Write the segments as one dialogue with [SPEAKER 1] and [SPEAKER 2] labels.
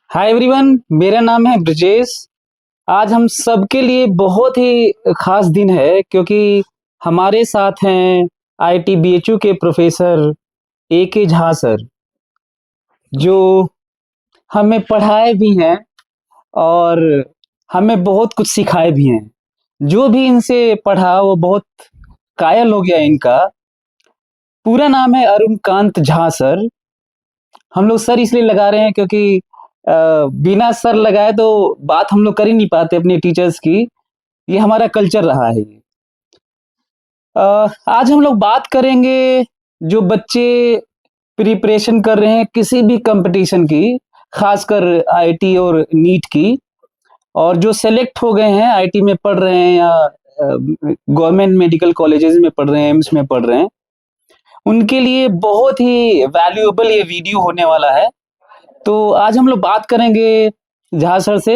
[SPEAKER 1] Hi everyone, मेरा नाम है ब्रजेश। आज हम सबके लिए बहुत ही खास दिन है क्योंकि हमारे साथ हैं आईटीबीएचयू के प्रोफेसर ए के झा सर, जो हमें पढ़ाए भी हैं और हमें बहुत कुछ सिखाए भी हैं। जो भी इनसे पढ़ा वो बहुत कायल हो गया। इनका पूरा नाम है अरुणकांत झा सर। हम लोग सर इसलिए लगा रहे हैं क्योंकि बिना सर लगाए तो बात हम लोग कर ही नहीं पाते अपने टीचर्स की। ये हमारा कल्चर रहा है। आज हम लोग बात करेंगे जो बच्चे प्रिपरेशन कर रहे हैं किसी भी कंपटीशन की, खासकर आईटी और नीट की, और जो सेलेक्ट हो गए हैं आईटी में पढ़ रहे हैं या गवर्नमेंट मेडिकल कॉलेजेस में पढ़ रहे हैं, एम्स में पढ़ रहे हैं, उनके लिए बहुत ही वैल्यूएबल ये वीडियो होने वाला है। तो आज हम लोग बात करेंगे झा सर से,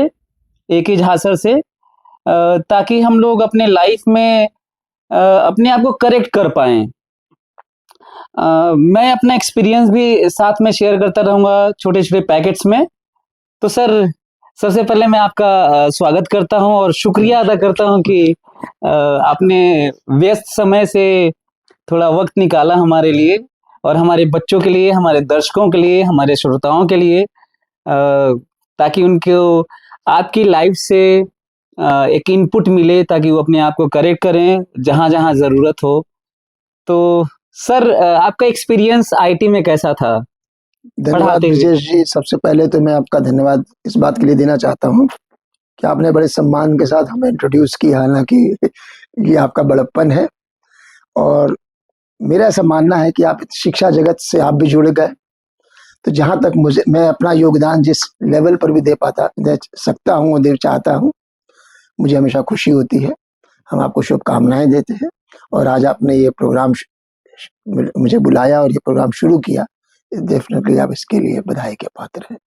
[SPEAKER 1] ए के झा सर से, ताकि हम लोग अपने लाइफ में अपने आप को करेक्ट कर पाएं। मैं अपना एक्सपीरियंस भी साथ में शेयर करता रहूँगा छोटे छोटे पैकेट्स में। तो सर, सबसे पहले मैं आपका स्वागत करता हूं और शुक्रिया अदा करता हूं कि आपने व्यस्त समय से थोड़ा वक्त निकाला हमारे लिए और हमारे बच्चों के लिए, हमारे दर्शकों के लिए, हमारे श्रोताओं के लिए, ताकि उनको आपकी लाइफ से एक इनपुट मिले ताकि वो अपने आप को करेक्ट करें जहां जहां जरूरत हो। तो सर, आपका एक्सपीरियंस आईटी में कैसा था?
[SPEAKER 2] धन्यवाद ब्रजेश जी। सबसे पहले तो मैं आपका धन्यवाद इस बात के लिए देना चाहता हूँ कि आपने बड़े सम्मान के साथ हमें इंट्रोड्यूस किया, हालांकि ये आपका बड़प्पन है। और मेरा ऐसा मानना है कि आप शिक्षा जगत से आप भी जुड़ गए, तो जहाँ तक मैं अपना योगदान जिस लेवल पर भी दे सकता हूँ, दे चाहता हूँ, मुझे हमेशा खुशी होती है। हम आपको शुभकामनाएं देते हैं और आज आपने ये प्रोग्राम मुझे बुलाया और ये प्रोग्राम शुरू किया, डेफिनेटली आप इसके लिए बधाई के पात्र हैं।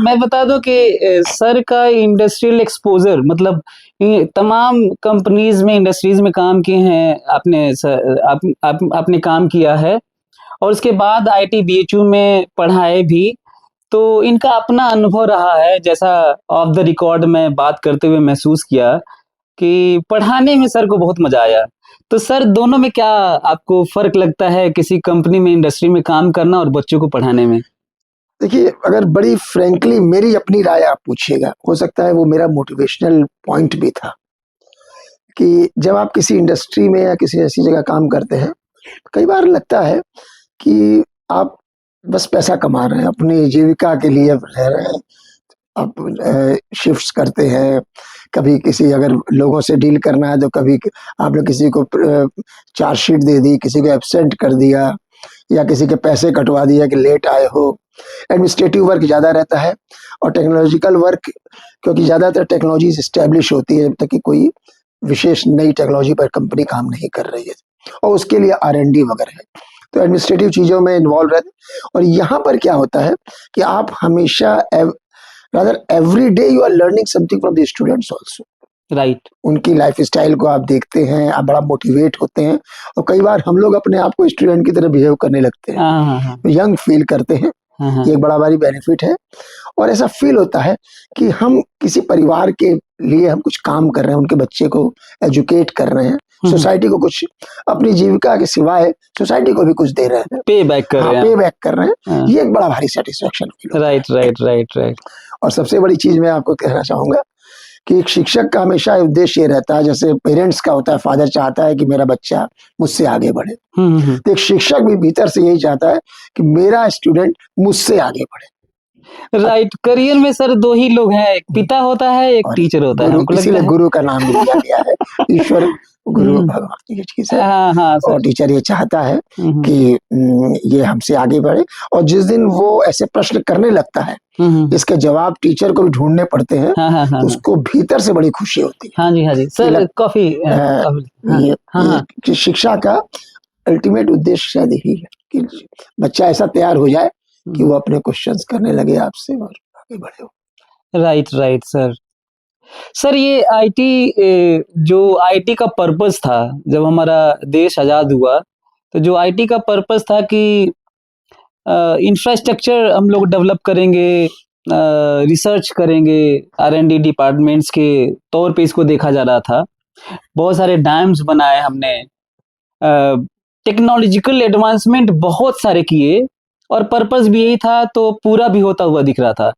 [SPEAKER 1] मैं बता दूं कि सर का इंडस्ट्रियल एक्सपोजर, मतलब तमाम कंपनीज में, इंडस्ट्रीज में काम किए हैं आपने सर, आपने काम किया है और उसके बाद आईटीबीएचयू में पढ़ाए भी। तो इनका अपना अनुभव रहा है, जैसा ऑफ द रिकॉर्ड में बात करते हुए महसूस किया कि पढ़ाने में सर को बहुत मजा आया। तो सर, दोनों में क्या आपको फर्क लगता है, किसी कंपनी में, इंडस्ट्री में काम करना और बच्चों को पढ़ाने में?
[SPEAKER 2] देखिए, अगर बड़ी फ्रेंकली मेरी अपनी राय आप पूछिएगा, हो सकता है वो मेरा मोटिवेशनल पॉइंट भी था कि जब आप किसी इंडस्ट्री में या किसी ऐसी जगह काम करते हैं, कई बार लगता है कि आप बस पैसा कमा रहे हैं, अपनी जीविका के लिए रह रहे हैं। आप शिफ्ट्स करते हैं, कभी किसी अगर लोगों से डील करना है तो कभी आपने किसी को चार्जशीट दे दी, किसी को एब्सेंट कर दिया या किसी के पैसे कटवा दिया कि लेट आए हो। एडमिनिस्ट्रेटिव वर्क ज़्यादा रहता है और टेक्नोलॉजिकल वर्क, क्योंकि ज़्यादातर टेक्नोलॉजी इस्टेब्लिश होती है जब तक कि कोई विशेष नई टेक्नोलॉजी पर कंपनी काम नहीं कर रही है, और उसके लिए R&D वगैरह है, तो एडमिनिस्ट्रेटिव चीज़ों में इन्वॉल्व रहते हैं। और यहाँ पर क्या होता है कि आप हमेशा rather every day you are learning something from the students also.
[SPEAKER 1] Right.
[SPEAKER 2] उनकी लाइफ स्टाइल को आप देखते हैं, आप बड़ा मोटिवेट होते हैं और कई बार हम लोग अपने आप को स्टूडेंट की तरह बिहेव करने लगते हैं, यंग फील करते हैं। ये एक बड़ा भारी बेनिफिट है और ऐसा फील होता है कि हम किसी परिवार के लिए हम कुछ काम कर रहे हैं, उनके बच्चे को एजुकेट कर रहे हैं, सोसाइटी को कुछ अपनी जीविका के सिवाय सोसाइटी को भी कुछ दे रहे हैं,
[SPEAKER 1] पे बैक कर रहे हैं।
[SPEAKER 2] ये एक बड़ा भारी सेटिस्फेक्शन फील होता है।
[SPEAKER 1] राइट।
[SPEAKER 2] और सबसे बड़ी चीज मैं आपको कहना चाहूंगा कि एक शिक्षक का हमेशा उद्देश्य ये रहता है, जैसे पेरेंट्स का होता है, फादर चाहता है कि मेरा बच्चा मुझसे आगे बढ़े, तो एक शिक्षक भी भीतर से यही चाहता है कि मेरा स्टूडेंट मुझसे आगे बढ़े।
[SPEAKER 1] राइट। करियर में सर दो ही लोग हैं, एक पिता होता है, एक टीचर होता है।
[SPEAKER 2] इसीलिए गुरु का नाम भी दिया गया है। ईश्वर, गुरु, भगवान, ये चीज है। और टीचर ये चाहता है कि ये हमसे आगे बढ़े, और जिस दिन वो ऐसे प्रश्न करने लगता है इसके जवाब टीचर को भी ढूंढने पड़ते हैं, तो उसको भीतर से बड़ी खुशी होती है।
[SPEAKER 1] हाँ जी सर, काफी
[SPEAKER 2] शिक्षा का अल्टीमेट उद्देश्य शायद यही है कि बच्चा ऐसा तैयार हो जाए कि वो अपने क्वेश्चंस करने लगे आपसे और आगे बढ़े हो।
[SPEAKER 1] राइट सर, ये आईटी, जो आईटी का पर्पस था जब हमारा देश आजाद हुआ, तो जो आईटी का पर्पस था कि इंफ्रास्ट्रक्चर हम लोग डेवलप करेंगे, रिसर्च करेंगे, R&D डिपार्टमेंट्स के तौर पे इसको देखा जा रहा था। बहुत सारे डैम्स बनाए हमने, टेक्नोलॉजिकल एडवांसमेंट बहुत सारे किए और पर्पस भी यही था, तो पूरा भी होता हुआ दिख रहा था।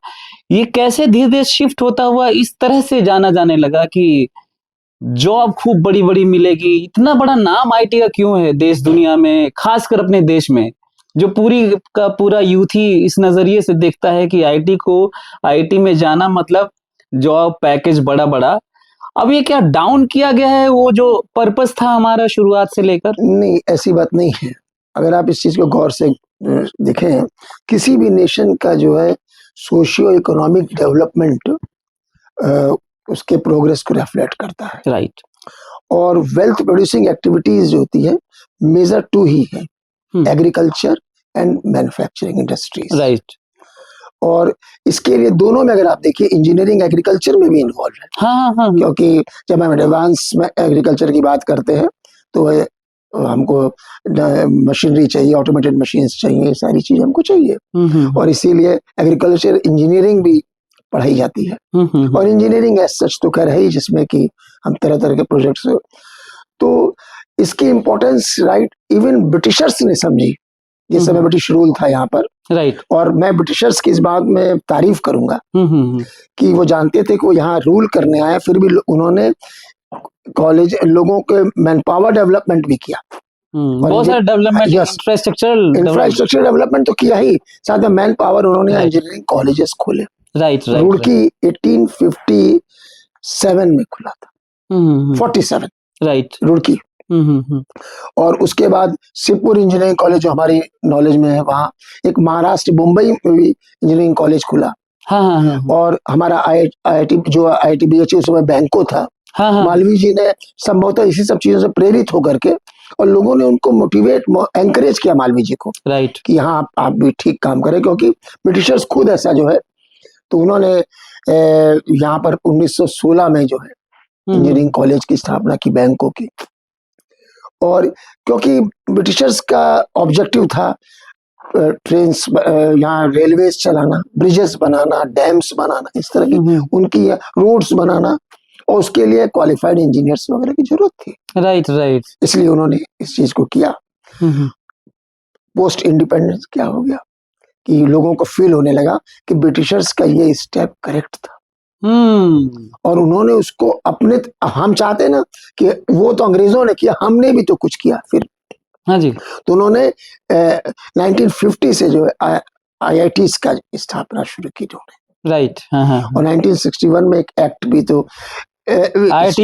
[SPEAKER 1] ये कैसे धीरे-धीरे शिफ्ट होता हुआ इस तरह से जाना जाने लगा कि जॉब खूब बड़ी-बड़ी मिलेगी। इतना बड़ा नाम आईटी का क्यों है देश दुनिया में, खासकर अपने देश में, जो पूरी का पूरा यूथ ही इस नज़रिए से देखता है कि आईटी में जाना मतलब जॉब पैकेज बड़ा-बड़ा। अब ये क्या डाउन किया गया है वो जो पर्पस था हमारा शुरुआत से लेकर?
[SPEAKER 2] नहीं, ऐसी बात नहीं है। अगर आप इस चीज़ को गौर से देखें, किसी भी नेशन का जो है सोशियो इकोनॉमिक डेवलपमेंट उसके प्रोग्रेस को रिफ्लेक्ट करता है।
[SPEAKER 1] राइट।
[SPEAKER 2] और वेल्थ प्रोड्यूसिंग एक्टिविटीज जो होती है, मेजर टू ही है, agriculture and manufacturing industries.
[SPEAKER 1] Right.
[SPEAKER 2] और इसके लिए दोनों में अगर आप देखिए, इंजीनियरिंग एग्रीकल्चर में भी इन्वॉल्व है।
[SPEAKER 1] हाँ।
[SPEAKER 2] क्योंकि जब हम एडवांस में एग्रीकल्चर की बात करते हैं तो हमको मशीनरी चाहिए, ऑटोमेटेड मशीन्स चाहिए, ये सारी चीजें हमको चाहिए। और इसीलिए एग्रीकल्चर इंजीनियरिंग भी पढ़ाई जाती है। और इंजीनियरिंग एज सच तो खैर है ही, जिसमें कि हम तरह तरह के प्रोजेक्ट्स, तो इसकी इम्पोर्टेंस राइट इवन ब्रिटिशर्स ने समझी जिस समय ब्रिटिश रूल था यहाँ पर।
[SPEAKER 1] राइट।
[SPEAKER 2] और मैं ब्रिटिशर्स की इस बात में तारीफ करूंगा कि वो जानते थे कि वो यहाँ रूल करने आए, फिर भी उन्होंने कॉलेज लोगों के मैन पावर डेवलपमेंट भी किया।
[SPEAKER 1] बहुत सारे डेवलपमेंट,
[SPEAKER 2] इंफ्रास्ट्रक्चर डेवलपमेंट तो किया ही, साथ में मैन पावर उन्होंने इंजीनियरिंग कॉलेजेस खोले।
[SPEAKER 1] राइट।
[SPEAKER 2] रुड़की 1857 में खुला था, 47।
[SPEAKER 1] राइट।
[SPEAKER 2] रुड़की। और उसके बाद शिवपुर इंजीनियरिंग कॉलेज जो हमारी नॉलेज में है, वहाँ एक महाराष्ट्र मुंबई में भी इंजीनियरिंग कॉलेज खुला।
[SPEAKER 1] हाँ।
[SPEAKER 2] और हमारा IITBHU उस समय बैंको था। मालवीय जी ने संभवतः इसी सब चीजों से प्रेरित होकर के, और लोगों ने उनको मोटिवेट एंकरेज किया मालवीय जी को,
[SPEAKER 1] राइट,
[SPEAKER 2] कि हाँ आप भी ठीक काम करें, क्योंकि ब्रिटिशर्स खुद ऐसा जो है, तो उन्होंने यहाँ पर 1916 में जो है इंजीनियरिंग कॉलेज की स्थापना की, बैंकों की। और क्योंकि ब्रिटिशर्स का ऑब्जेक्टिव था ट्रेन्स, यहाँ रेलवेज चलाना, ब्रिजेस बनाना, डैम्स बनाना, इस तरह की उनकी रोड्स बनाना, और उसके लिए क्वालिफाइड इंजीनियर्स वगैरह की जरूरत थी।
[SPEAKER 1] राइट।
[SPEAKER 2] इसलिए उन्होंने इस चीज को किया। पोस्ट इंडिपेंडेंस क्या हो गया कि लोगों को फील होने लगा कि ब्रिटिशर्स का ये स्टेप करेक्ट था। और उन्होंने उसको अपने, हम चाहते ना कि वो तो अंग्रेजों ने किया, हमने भी तो कुछ किया फिर।
[SPEAKER 1] हाँ जी।
[SPEAKER 2] तो उन्होंने 1950 से जो है IITs का स्थापना शुरू की उन्होंने।
[SPEAKER 1] राइट। हाँ।
[SPEAKER 2] और 1961 में एक एक्ट भी तो IIT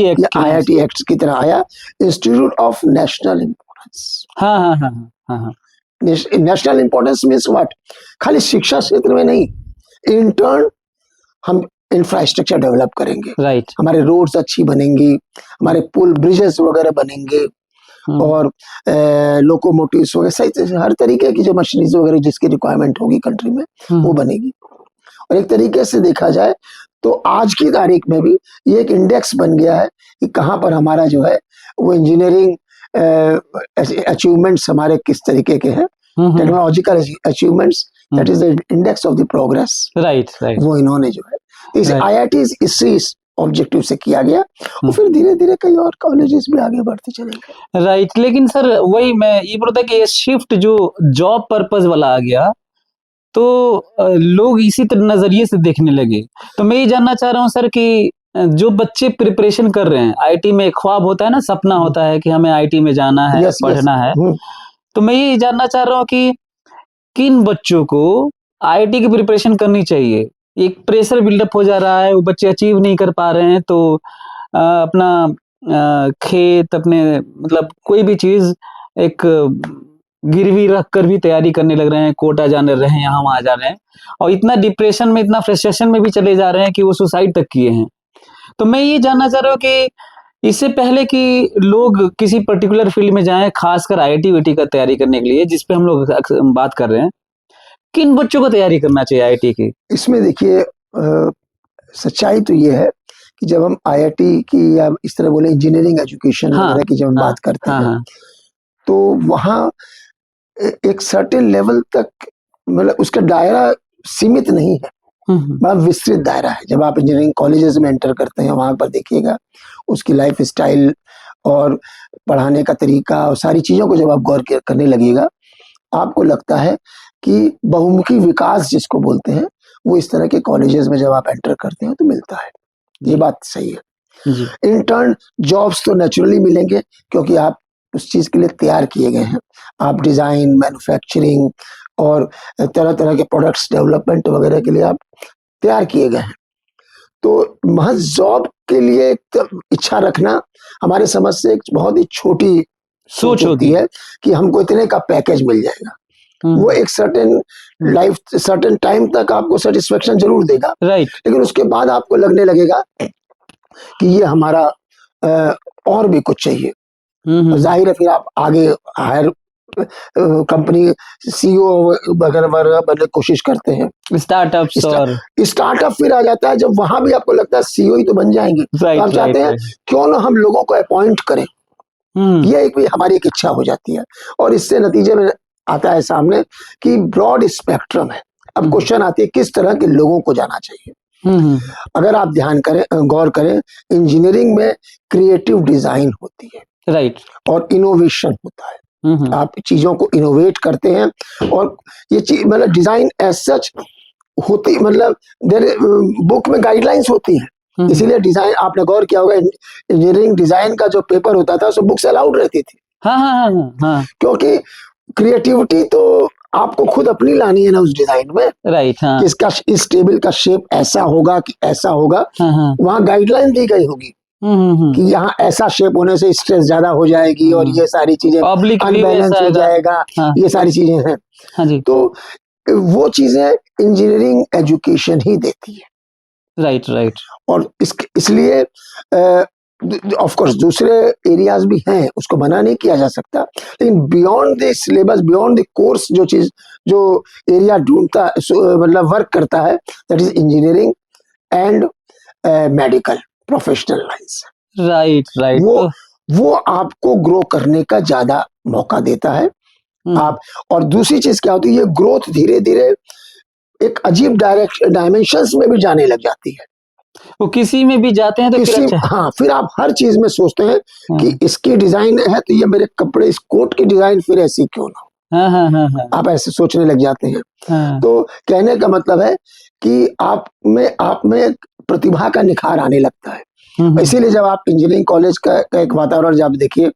[SPEAKER 2] एक्ट की तरह आया, इंस्टीट्यूट ऑफ नेशनल इम्पोर्टेंस।
[SPEAKER 1] हाँ।
[SPEAKER 2] National importance means what? खाली शिक्षा क्षेत्र में नहीं, इंटर्न हम इंफ्रास्ट्रक्चर डेवलप करेंगे।
[SPEAKER 1] राइट।
[SPEAKER 2] हमारे रोड्स अच्छी बनेंगी, हमारे पुल ब्रिजेस वगैरह बनेंगे, और लोकोमोटिव्स वगैरह, सही हर तरीके की जो मशीनरीज वगैरह जिसकी रिक्वायरमेंट होगी कंट्री में, वो बनेगी। और एक तरीके से देखा जाए तो आज की तारीख में भी ये एक इंडेक्स बन गया है कि कहाँ पर हमारा जो है वो इंजीनियरिंग अचीवमेंट्स हमारे किस तरीके के हैं, technological achievements, that is the index of the progress. Right. वो इन्होंने जो है इस IITs इसी ऑब्जेक्टिव से किया गया, और फिर धीरे धीरे कई और कॉलेजेस भी आगे बढ़ते चले गए।
[SPEAKER 1] राइट। लेकिन सर वही मैं ये बोलता कि ये शिफ्ट जो जॉब पर्पस वाला आ गया, तो लोग इसी नजरिए से देखने लगे। तो मैं ये जानना चाह रहा हूँ सर कि जो बच्चे प्रिपरेशन कर रहे हैं आईटी में, ख्वाब होता है ना, सपना होता है कि हमें आईटी में जाना है, पढ़ना है, तो मैं ये जानना चाह रहा हूँ कि किन बच्चों को आईटी की प्रिपरेशन करनी चाहिए? एक प्रेशर बिल्डअप हो जा रहा है, वो बच्चे अचीव नहीं कर पा रहे हैं, तो अपना खेत, अपने मतलब कोई भी चीज एक गिरवी रख कर भी तैयारी करने लग रहे हैं, कोटा जाने रहे हैं, यहाँ वहां जा रहे हैं, और इतना डिप्रेशन में, इतना फ्रस्ट्रेशन में भी चले जा रहे हैं कि वो सुसाइड तक किए हैं। तो मैं ये जानना चाह रहा हूँ कि इससे पहले कि लोग किसी पर्टिकुलर फील्ड में जाएं, खासकर IIT का तैयारी करने के लिए, जिसपे हम लोग बात कर रहे हैं, किन बच्चों को तैयारी करना चाहिए IIT की?
[SPEAKER 2] इसमें देखिए, सच्चाई तो ये है कि जब हम IIT की या इस तरह बोले इंजीनियरिंग एजुकेशन वगैरह की जब हम बात करते हैं, तो वहाँ एक सर्टेन लेवल तक, मतलब उसका दायरा सीमित नहीं है। बड़ा विस्तृत दायरा है। जब आप इंजीनियरिंग कॉलेजेस में एंटर करते हैं, वहां पर देखिएगा उसकी लाइफ स्टाइल और पढ़ाने का तरीका और सारी चीजों को जब आप गौर करने लगेगा, आपको लगता है कि बहुमुखी विकास जिसको बोलते हैं, वो इस तरह के कॉलेजेस में जब आप एंटर करते हैं तो मिलता है। ये बात सही है।
[SPEAKER 1] जी
[SPEAKER 2] इंटर्न जॉब्स तो नेचुरली मिलेंगे, क्योंकि आप उस चीज के लिए तैयार किए गए हैं। आप डिजाइन, मैन्युफैक्चरिंग और तरह तरह के प्रोडक्ट्स डेवलपमेंट वगैरह के लिए आप तैयार किए गए हैं। तो महज जॉब के लिए इच्छा रखना हमारे समझ से एक बहुत ही छोटी सोच होती है कि हमको इतने का पैकेज मिल जाएगा। वो एक सर्टेन टाइम तक आपको सेटिस्फेक्शन जरूर देगा,
[SPEAKER 1] राइट,
[SPEAKER 2] लेकिन उसके बाद आपको लगने लगेगा कि ये हमारा और भी कुछ चाहिए। जाहिर है फिर आप आगे हायर कंपनी सीईओ वगैरह बनने की कोशिश करते हैं। स्टार्टअप फिर आ जाता है, जब वहां भी आपको लगता है सीईओ ही तो बन जाएंगे, तो आप चाहते हैं क्यों ना हम लोगों को अपॉइंट करें। ये एक भी हमारी एक इच्छा हो जाती है, और इससे नतीजे में आता है सामने कि ब्रॉड स्पेक्ट्रम है। अब क्वेश्चन आती है किस तरह के लोगों को जाना चाहिए। अगर आप ध्यान करें, गौर करें, इंजीनियरिंग में क्रिएटिव डिजाइन होती है, राइट, और इनोवेशन होता है। आप चीजों को इनोवेट करते हैं, और ये चीज मतलब डिजाइन एज सच होती, मतलब बुक में गाइडलाइंस होती है। इसीलिए डिजाइन, आपने गौर किया होगा, इंजीनियरिंग डिजाइन का जो पेपर होता था, उसमें बुक्स अलाउड रहती थी। हाँ। क्योंकि क्रिएटिविटी तो आपको खुद अपनी लानी है ना उस डिजाइन में, राइट। हाँ। कि इसका इस टेबल का शेप ऐसा होगा कि ऐसा होगा। हाँ। वहाँ गाइडलाइन दी गई होगी कि यहाँ ऐसा शेप होने से स्ट्रेस ज्यादा हो जाएगी, और ये सारी चीजें अनबैलेंस हो जाएगा। हाँ। ये सारी चीजें हैं। हाँ जी। तो वो चीजें इंजीनियरिंग एजुकेशन ही देती है, राइट। और इसलिए ऑफ कोर्स दूसरे एरियाज भी हैं, उसको मना नहीं किया जा सकता, लेकिन beyond the syllabus, beyond the course, जो एरिया ढूंढता, मतलब वर्क करता है, that is engineering and medical professional lines. Right. वो आपको ग्रो करने का ज्यादा मौका देता है। आप, और दूसरी चीज क्या होती है, ये ग्रोथ धीरे धीरे एक अजीब डायमेंशंस में भी जाने लग जाती है।
[SPEAKER 1] वो किसी में भी जाते हैं तो फिर अच्छा।
[SPEAKER 2] हाँ, फिर आप हर चीज में सोचते हैं कि इसकी डिजाइन है तो ये मेरे कपड़े, इस कोट की डिजाइन फिर ऐसी क्यों ना हो। हाँ। आप ऐसे सोचने लग जाते हैं। हाँ। तो कहने का मतलब है कि आप में प्रतिभा का निखार आने लगता है। इसीलिए जब आप इंजीनियरिंग कॉलेज का एक वातावरण जब देखिए,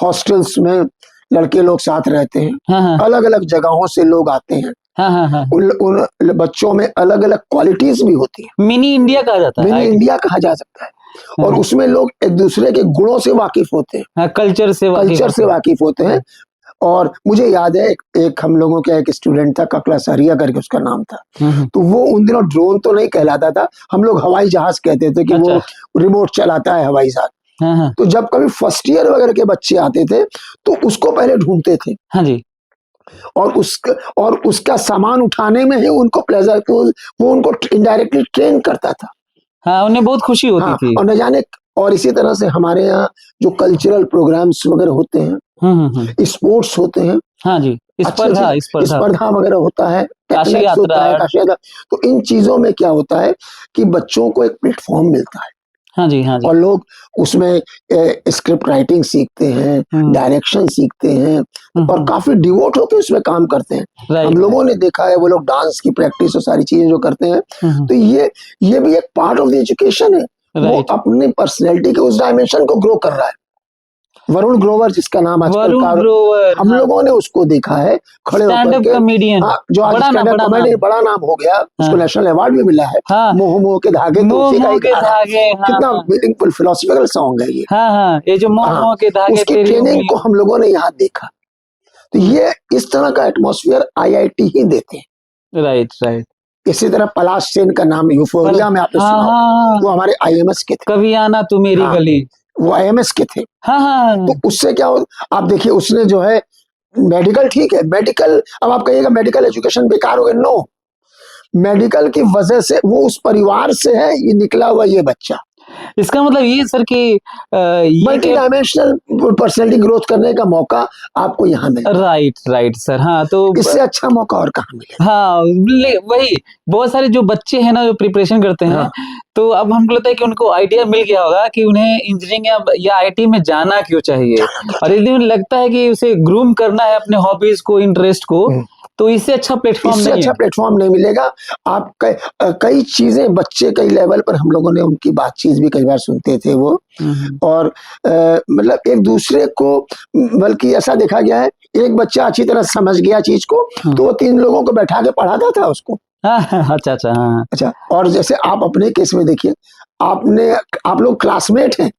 [SPEAKER 2] हॉस्टल्स में लड़के लोग साथ रहते हैं, अलग अलग जगहों से लोग आते हैं। हाँ। उन बच्चों में अलग अलग क्वालिटीज भी होती है।
[SPEAKER 1] मिनी इंडिया कहा जाता है,
[SPEAKER 2] मिनी इंडिया कहा जा सकता है। और उसमें लोग एक दूसरे के गुणों से वाकिफ होते हैं,
[SPEAKER 1] कल्चर से
[SPEAKER 2] वाकिफ होते हैं। और मुझे याद है एक हम लोगों का एक स्टूडेंट था, ककला सरिया करके उसका नाम था। तो वो उन दिनों ड्रोन तो नहीं कहलाता था, हम लोग हवाई जहाज कहते थे कि वो रिमोट चलाता है हवाई जहाज। तो जब कभी फर्स्ट ईयर वगैरह के बच्चे आते थे तो उसको पहले ढूंढते थे। हाँ जी। और उसका सामान उठाने में ही उनको प्लेजर, वो उनको इनडायरेक्टली ट्रेन करता था।
[SPEAKER 1] हाँ, उन्हें बहुत खुशी होती थी।
[SPEAKER 2] और न जाने, और इसी तरह से हमारे यहाँ जो कल्चरल प्रोग्राम्स वगैरह होते हैं, स्पोर्ट्स होते हैं। हाँ जी, स्पर्धा वगैरह होता है, काशी यात्रा। तो इन चीजों में क्या होता है कि बच्चों को एक प्लेटफॉर्म मिलता है। हाँ जी। और लोग उसमें स्क्रिप्ट राइटिंग सीखते हैं, डायरेक्शन सीखते हैं, और काफी डिवोट होकर उसमें काम करते हैं। हम लोगों ने देखा है वो लोग डांस की प्रैक्टिस और सारी चीजें जो करते हैं, तो ये भी एक पार्ट ऑफ द एजुकेशन है। वो अपनी पर्सनैलिटी के उस डायमेंशन को ग्रो कर रहा है। वरुण ग्रोवर जिसका नाम आजकल हम लोगों ने उसको देखा है खड़े होकर के,
[SPEAKER 1] कॉमेडियन,
[SPEAKER 2] जो आज स्टैंड-अप कॉमेडी बड़ा नाम हो गया, उसको नेशनल अवार्ड भी मिला है। मोह के धागे, कितना मीनिंगफुल फिलोसॉफिकल सॉन्ग है ये।
[SPEAKER 1] ये जो मोह के धागे,
[SPEAKER 2] उसकी ट्रेनिंग को हम लोगों ने यहाँ देखा। तो ये इस तरह का एटमॉस्फेयर IIT ही देते हैं। राइट। इसी तरह पलाश सेन का नाम यूफोरिया में आपने सुना, वो हमारे IMS के थे।
[SPEAKER 1] कभी आना तू मेरी गली,
[SPEAKER 2] वो IMS के थे। तो उससे क्या हो, आप देखिए उसने जो है मेडिकल, ठीक है मेडिकल, अब आप कहिएगा मेडिकल एजुकेशन बेकार हो गया, नो, मेडिकल की वजह से वो उस परिवार से है ये निकला हुआ ये बच्चा।
[SPEAKER 1] इसका मतलब ये सर कि ये
[SPEAKER 2] मल्टी डायमेंशनल पर्सनैलिटी ग्रोथ करने का मौका आपको यहाँ मिल रहा है।
[SPEAKER 1] Right sir. हाँ तो
[SPEAKER 2] इससे अच्छा मौका और कहाँ मिलेगा।
[SPEAKER 1] हाँ वही बहुत सारे जो बच्चे हैं ना जो प्रिपरेशन करते हैं,
[SPEAKER 2] हाँ।
[SPEAKER 1] तो अब हमको लगता है कि उनको आइडिया मिल गया होगा कि उन्हें इंजीनियरिंग या आईटी में जाना क्यों चाहिए, और यदि उन्हें लगता है कि उसे ग्रूम करना है अपने हॉबीज को, इंटरेस्ट को, तो इससे अच्छा प्लेटफॉर्म
[SPEAKER 2] इससे
[SPEAKER 1] नहीं
[SPEAKER 2] अच्छा
[SPEAKER 1] है।
[SPEAKER 2] प्लेटफॉर्म नहीं मिलेगा। आप कई चीजें बच्चे कई लेवल पर हम लोगों ने उनकी बातचीत भी कई बार सुनते थे वो, और मतलब एक दूसरे को, बल्कि ऐसा देखा गया है एक बच्चा अच्छी तरह समझ गया चीज को तो वो 3 लोगों को बैठा के पढ़ाता था उसको।
[SPEAKER 1] अच्छा अच्छा। हाँ
[SPEAKER 2] अच्छा, और जैसे आप अपने केस में देखिए, आप लोग क्लासमेट हैं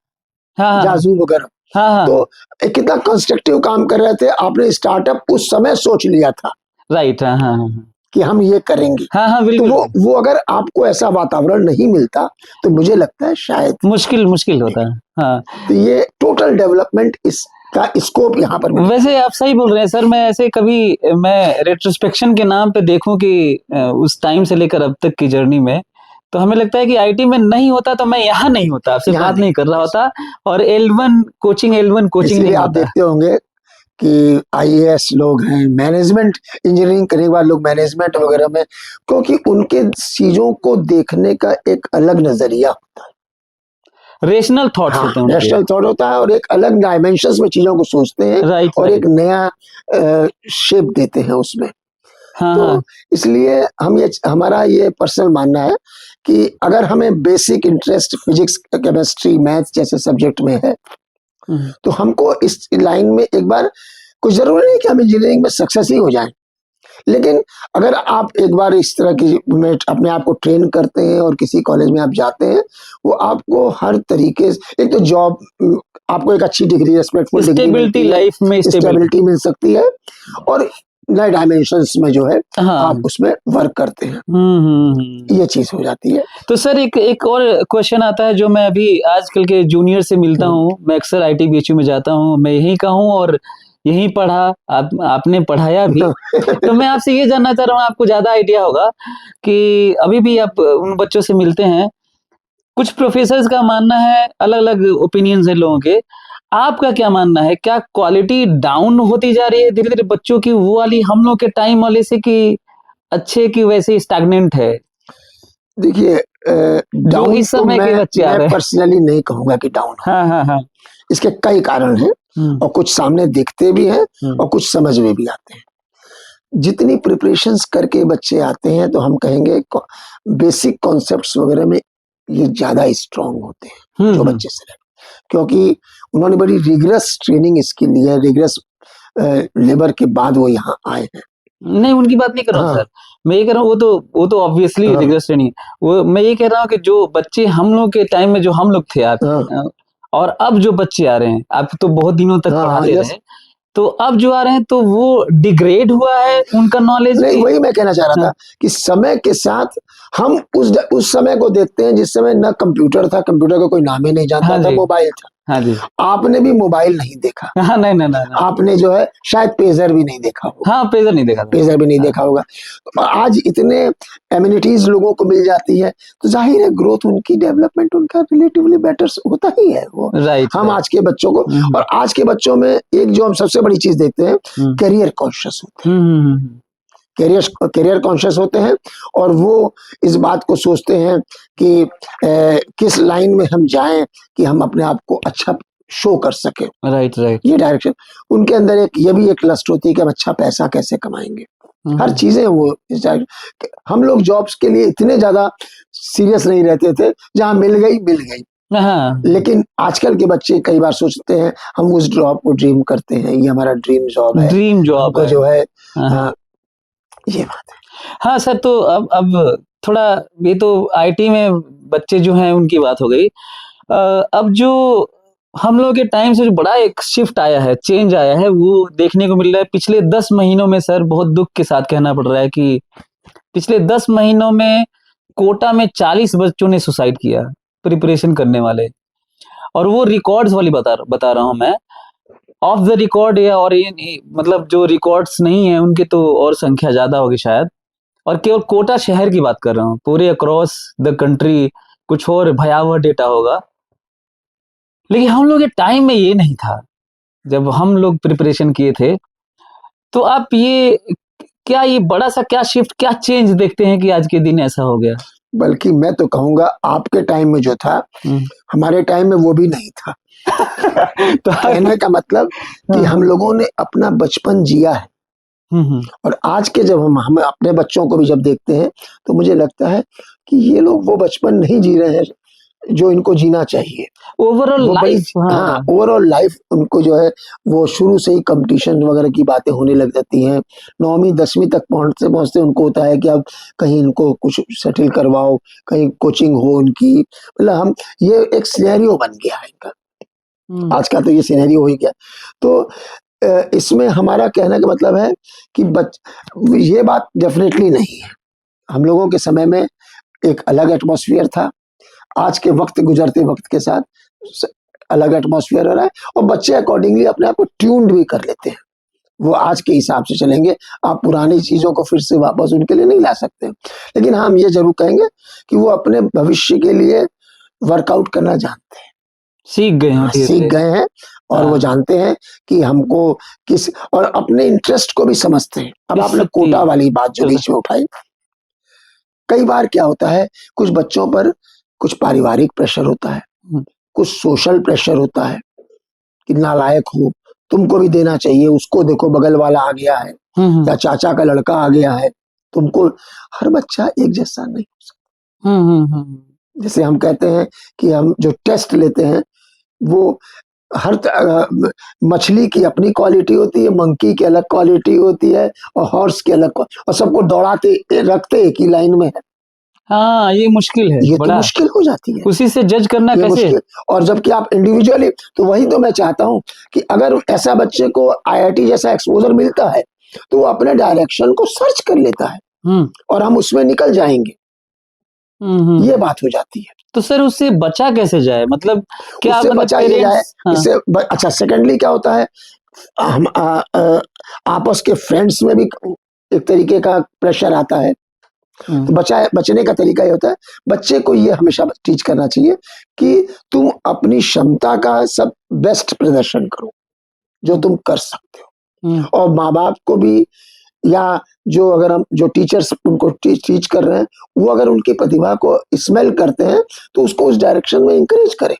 [SPEAKER 1] हाँ
[SPEAKER 2] जाजू वगैरह,
[SPEAKER 1] हाँ
[SPEAKER 2] तो कितना कंस्ट्रक्टिव काम कर रहे थे, आपने स्टार्टअप उस समय सोच लिया था
[SPEAKER 1] राइट। हाँ हाँ
[SPEAKER 2] कि हम ये करेंगे।
[SPEAKER 1] हाँ
[SPEAKER 2] तो
[SPEAKER 1] बिल्कुल।
[SPEAKER 2] वो अगर आपको ऐसा वातावरण नहीं मिलता तो मुझे लगता है शायद
[SPEAKER 1] मुश्किल होता है। हाँ
[SPEAKER 2] तो ये टोटल डेवलपमेंट इसका स्कोप यहाँ पर मिलेगा।
[SPEAKER 1] वैसे आप सही बोल रहे हैं सर। मैं ऐसे कभी मैं रेट्रोस्पेक्शन के नाम पे देखूं कि उस टाइम से लेकर अब तक की जर्नी में, तो हमें लगता है कि आईटी में नहीं होता तो मैं यहाँ नहीं होता, आपसे
[SPEAKER 2] यहाँ
[SPEAKER 1] बात
[SPEAKER 2] नहीं।
[SPEAKER 1] नहीं कर रहा होता, और L1 कोचिंग
[SPEAKER 2] इसलिए
[SPEAKER 1] नहीं
[SPEAKER 2] आप
[SPEAKER 1] होता।
[SPEAKER 2] देखते होंगे कि आईएएस लोग हैं, मैनेजमेंट इंजीनियरिंग करने के बाद लोग मैनेजमेंट वगैरह में, क्योंकि उनके चीजों को देखने का एक अलग नजरिया,
[SPEAKER 1] रेशनल थॉट्स
[SPEAKER 2] हाँ,
[SPEAKER 1] होते हैं उनके।
[SPEAKER 2] नेशनल थॉट होता है और एक अलग डायमेंशंस में चीजों को सोचते हैं
[SPEAKER 1] राइट
[SPEAKER 2] और
[SPEAKER 1] राइट।
[SPEAKER 2] एक नया शेप देते हैं उसमें।
[SPEAKER 1] हाँ
[SPEAKER 2] तो
[SPEAKER 1] हाँ
[SPEAKER 2] इसलिए हमारा ये पर्सनल मानना है कि अगर हमें basic interest physics, chemistry, math जैसे सब्जेक्ट में है तो हमको इस लाइन में एक बार, कुछ जरूरी नहीं कि हम इंजीनियरिंग में सक्सेस ही हो जाएं, लेकिन अगर आप एक बार इस तरह की में अपने आप को ट्रेन करते हैं और किसी कॉलेज में आप जाते हैं, वो आपको हर तरीके से, एक तो जॉब, आपको एक अच्छी डिग्री, रेस्पेक्टफुल डिग्री
[SPEAKER 1] स्टेबिलिटी,
[SPEAKER 2] मिलती है,
[SPEAKER 1] लाइफ में
[SPEAKER 2] स्टेबिलिटी मिल सकती है, और नए डायमेंशंस में जो है
[SPEAKER 1] हाँ
[SPEAKER 2] आप उसमें वर्क करते हैं, ये चीज हो जाती है।
[SPEAKER 1] तो सर एक और क्वेश्चन आता है जो मैं अभी आजकल के जूनियर से मिलता हूँ। मैं अक्सर आईटी बीएचयू में जाता हूँ, मैं यहीं का हूँ और यहीं पढ़ा, आपने पढ़ाया भी। तो मैं आपसे ये जानना चाह रहा हूँ, आपको ज्यादा आइडिया होगा कि अभी भी आप उन बच्चों से मिलते हैं, कुछ प्रोफेसर्स का मानना है, अलग अलग ओपिनियंस है लोगों के, आपका क्या मानना है? क्या क्वालिटी डाउन होती जा रही है धीरे धीरे बच्चों की, वो वाली हम लोग के टाइम वाले से, कि अच्छे की वैसे स्टैग्नेंट है
[SPEAKER 2] देखिए,
[SPEAKER 1] जो
[SPEAKER 2] डाउन
[SPEAKER 1] इस
[SPEAKER 2] तो
[SPEAKER 1] समय के बच्चे आ
[SPEAKER 2] मैं
[SPEAKER 1] रहे हैं?
[SPEAKER 2] पर्सनली नहीं कहूंगा कि डाउन हो।
[SPEAKER 1] हाँ
[SPEAKER 2] इसके कई कारण हैं और कुछ सामने दिखते भी हैं और कुछ समझ में भी आते हैं। जितनी प्रिपरेशंस करके बच्चे आते हैं तो हम कहेंगे बेसिक कॉन्सेप्ट्स वगैरह में ये ज्यादा स्ट्रांग होते हैं जो बच्चे से, क्योंकि उन्होंने बड़ी रिगरस ट्रेनिंग इसके लिए, रिगरस लेबर के बाद वो यहाँ आए हैं।
[SPEAKER 1] नहीं उनकी बात नहीं कर रहा हूँ सर, मैं ये कह रहा हूँ वो तो ऑब्वियसली रिगरस ट्रेनिंग, वो मैं ये कह रहा हूँ कि जो बच्चे हम लोग के टाइम में, जो हम लोग थे आप, और अब जो बच्चे आ रहे हैं, आप तो बहुत दिनों तक पढ़ाते रहे, तो अब जो आ रहे हैं तो वो डिग्रेड हुआ है उनका नॉलेज?
[SPEAKER 2] नहीं, वही मैं कहना चाह रहा था कि समय के साथ हम उस समय को देखते हैं जिस समय न कंप्यूटर था, कंप्यूटर का कोई नाम ही नहीं जानता था, मोबाइल था।
[SPEAKER 1] हाँ जी।
[SPEAKER 2] आपने भी मोबाइल नहीं देखा।
[SPEAKER 1] हाँ, नहीं।
[SPEAKER 2] आपने जो है शायद पेजर भी नहीं देखा होगा।
[SPEAKER 1] हाँ, पेजर नहीं देखा था।
[SPEAKER 2] पेजर भी नहीं देखा होगा। आज इतने एमिनिटीज लोगों को मिल जाती है तो जाहिर है ग्रोथ उनकी, डेवलपमेंट उनका रिलेटिवली बेटर होता ही है वो। हम आज के बच्चों को, और आज के बच्चों में एक जो हम सबसे बड़ी चीज देखते हैं, करियर कॉन्शियस होते हैं। करियर कॉन्शियस होते हैं और वो इस बात को सोचते हैं कि किस लाइन में हम जाएं कि हम अपने आप को अच्छा शो कर सके।
[SPEAKER 1] राइट
[SPEAKER 2] ये डायरेक्शन उनके अंदर ये भी एक लस्ट होती है कि हम अच्छा पैसा कैसे कमाएंगे। हर चीजें वो हम लोग जॉब्स के लिए इतने ज्यादा सीरियस नहीं रहते थे, जहां मिल गई। लेकिन आजकल के बच्चे कई बार सोचते हैं हम उस जॉब को ड्रीम करते हैं, ये हमारा ड्रीम जॉब है, जो है। ये बात है।
[SPEAKER 1] हाँ सर, तो अब थोड़ा, ये तो आईटी में बच्चे जो हैं उनकी बात हो गई। अब जो हम लोग के टाइम से जो बड़ा एक शिफ्ट आया है, चेंज आया है, वो देखने को मिल रहा है पिछले 10 महीनों में। सर बहुत दुख के साथ कहना पड़ रहा है कि पिछले 10 महीनों में कोटा में 40 बच्चों ने सुसाइड किया, प्रिपरेशन करने वाले। और वो रिकॉर्ड्स वाली बता रहा हूँ मैं, ऑफ द रिकॉर्ड, या और मतलब जो रिकॉर्ड्स नहीं है उनके तो और संख्या ज्यादा होगी शायद। और केवल कोटा शहर की बात कर रहा हूँ, पूरे अक्रॉस द कंट्री कुछ और भयावह डेटा होगा। लेकिन हम लोग के टाइम में ये नहीं था, जब हम लोग प्रिपरेशन किए थे। तो आप ये क्या ये बड़ा सा क्या शिफ्ट, क्या चेंज देखते हैं कि आज के दिन ऐसा हो गया?
[SPEAKER 2] बल्कि मैं तो कहूंगा आपके टाइम में जो था, हमारे टाइम में वो भी नहीं था।
[SPEAKER 1] तो
[SPEAKER 2] कहने का मतलब कि हम लोगों ने अपना बचपन जिया है, और आज के जब हम अपने बच्चों को भी जब देखते हैं तो मुझे लगता है कि ये लोग वो बचपन नहीं जी रहे हैं जो इनको जीना चाहिए।
[SPEAKER 1] ओवरऑल
[SPEAKER 2] वो बड़ी
[SPEAKER 1] लाइफ,
[SPEAKER 2] हाँ ओवरऑल लाइफ उनको जो है वो शुरू से ही कंपटीशन वगैरह की बातें होने लग जाती हैं। 9वीं 10वीं तक पहुंचते पहुंचते उनको होता है कि अब कहीं इनको कुछ सेटल करवाओ, कहीं कोचिंग हो उनकी। मतलब हम ये एक सिनेरियो बन गया है इनका, आज का तो ये सिनेरियो हो ही गया। तो इसमें हमारा कहने का मतलब है कि ये बात डेफिनेटली नहीं है। हम लोगों के समय में एक अलग एटमॉस्फेयर था, आज के वक्त गुजरते वक्त के साथ अलग एटमॉस्फेयर हो रहा है, और बच्चे अकॉर्डिंगली अपने आप को ट्यून्ड भी कर लेते हैं। वो आज के हिसाब से चलेंगे, आप पुरानी चीजों को फिर से वापस उनके लिए नहीं ला सकते। लेकिन हम ये जरूर कहेंगे कि वो अपने भविष्य के लिए वर्कआउट करना जानते हैं,
[SPEAKER 1] सीख गए हैं,
[SPEAKER 2] सीख गए हैं, और वो जानते हैं कि हमको किस, और अपने इंटरेस्ट को भी समझते हैं। अब आपने कोटा वाली बात जो बीच में उठाई, कई बार क्या होता है कुछ बच्चों पर कुछ पारिवारिक प्रेशर होता है, कुछ सोशल प्रेशर होता है कि नालायक हो, तुमको भी देना चाहिए, उसको देखो बगल वाला आ गया है, या चाचा का लड़का आ गया है, तुमको। हर बच्चा एक जैसा नहीं हो सकता। जैसे हम कहते हैं कि हम जो टेस्ट लेते हैं वो हर मछली की अपनी क्वालिटी होती है, मंकी की अलग क्वालिटी होती है, और हॉर्स की अलग, और सबको दौड़ाते रखते एक ही लाइन में है।
[SPEAKER 1] हाँ, ये मुश्किल है,
[SPEAKER 2] ये
[SPEAKER 1] बड़ा
[SPEAKER 2] तो मुश्किल हो जाती है,
[SPEAKER 1] उसी से जज करना कैसे।
[SPEAKER 2] और जबकि आप इंडिविजुअली, तो वही तो मैं चाहता हूं कि अगर ऐसा बच्चे को आईआईटी जैसा एक्सपोजर मिलता है तो वो अपने डायरेक्शन को सर्च कर लेता है, और हम उसमें निकल जाएंगे। ये बात हो जाती है।
[SPEAKER 1] तो सर उससे बचा कैसे जाए, मतलब क्या
[SPEAKER 2] उससे
[SPEAKER 1] मतलब
[SPEAKER 2] बचा ये जाए, इससे अच्छा सेकेंडली क्या होता है, हम आपस के फ्रेंड्स में भी एक तरीके का प्रेशर आता है। तो बचने का तरीका ये होता है, बच्चे को ये हमेशा टीच करना चाहिए कि तुम अपनी क्षमता का सब बेस्ट प्रदर्शन करो जो तुम कर सकते हो, और माँ बाप को भी, या जो अगर हम जो टीचर्स उनको टीच कर रहे हैं, वो अगर उनकी प्रतिभा को स्मेल करते हैं तो उसको उस डायरेक्शन में इंकरेज करें।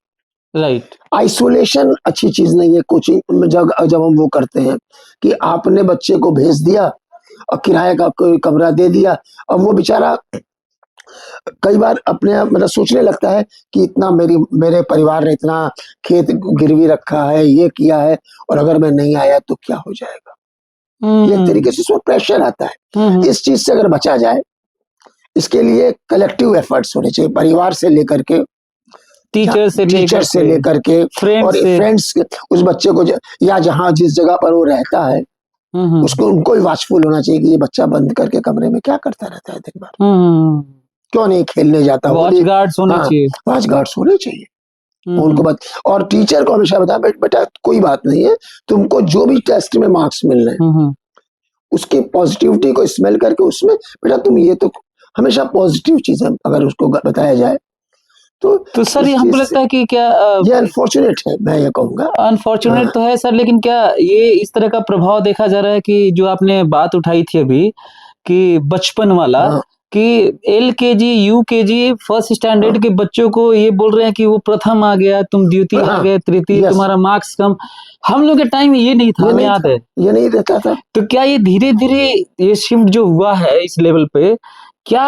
[SPEAKER 1] राइट।
[SPEAKER 2] आइसोलेशन अच्छी चीज नहीं है कोचिंग में। जब हम वो करते हैं कि आपने बच्चे को भेज दिया और किराए का कोई कमरा दे दिया, अब वो बेचारा कई बार अपने मतलब सोचने लगता है कि इतना मेरे परिवार ने इतना खेत गिरवी रखा है, ये किया है, और अगर मैं नहीं आया तो क्या हो जाएगा। ये तरीके से प्रेशर आता है। इस चीज से अगर बचा जाए, इसके लिए कलेक्टिव एफर्ट्स होने चाहिए, परिवार से लेकर के, टीचर से लेकर के, और फ्रेंड्स, उस बच्चे को या जहाँ जिस जगह पर वो रहता है उसको, उनको भी वाचफुल होना चाहिए कि ये बच्चा बंद करके कमरे में क्या करता रहता है दिन भर, क्यों नहीं खेलने जाता।
[SPEAKER 1] वॉच गार्ड्स होने चाहिए,
[SPEAKER 2] वॉच गार्ड्स होने चाहिए उनको और टीचर को हमेशा बता, बेटा कोई बात नहीं है, तुमको जो भी टेस्ट में मार्क्स मिल रहे हैं उसकी पॉजिटिविटी को स्मेल करके उसमें, बेटा तुम ये तो हमेशा पॉजिटिव चीज है अगर उसको बताया जाए तो
[SPEAKER 1] सर ये हमको लगता है कि क्या
[SPEAKER 2] ये अनफॉर्चुनेट है, मैं ये कहूंगा
[SPEAKER 1] अनफॉर्चुनेट तो है सर, लेकिन क्या ये इस तरह का प्रभाव देखा जा रहा है कि जो आपने बात उठाई थी अभी कि बचपन वाला, कि LKG UKG फर्स्ट स्टैंडर्ड के बच्चों को ये बोल रहे हैं कि वो प्रथम आ गया, तुम द्वितीय आ गए, तृतीय, तुम्हारा मार्क्स कम। हम लोग के टाइम में ये नहीं था, हमें याद है,
[SPEAKER 2] ये नहीं रहता था।
[SPEAKER 1] तो क्या ये धीरे धीरे ये शिफ्ट जो हुआ है इस लेवल पे, क्या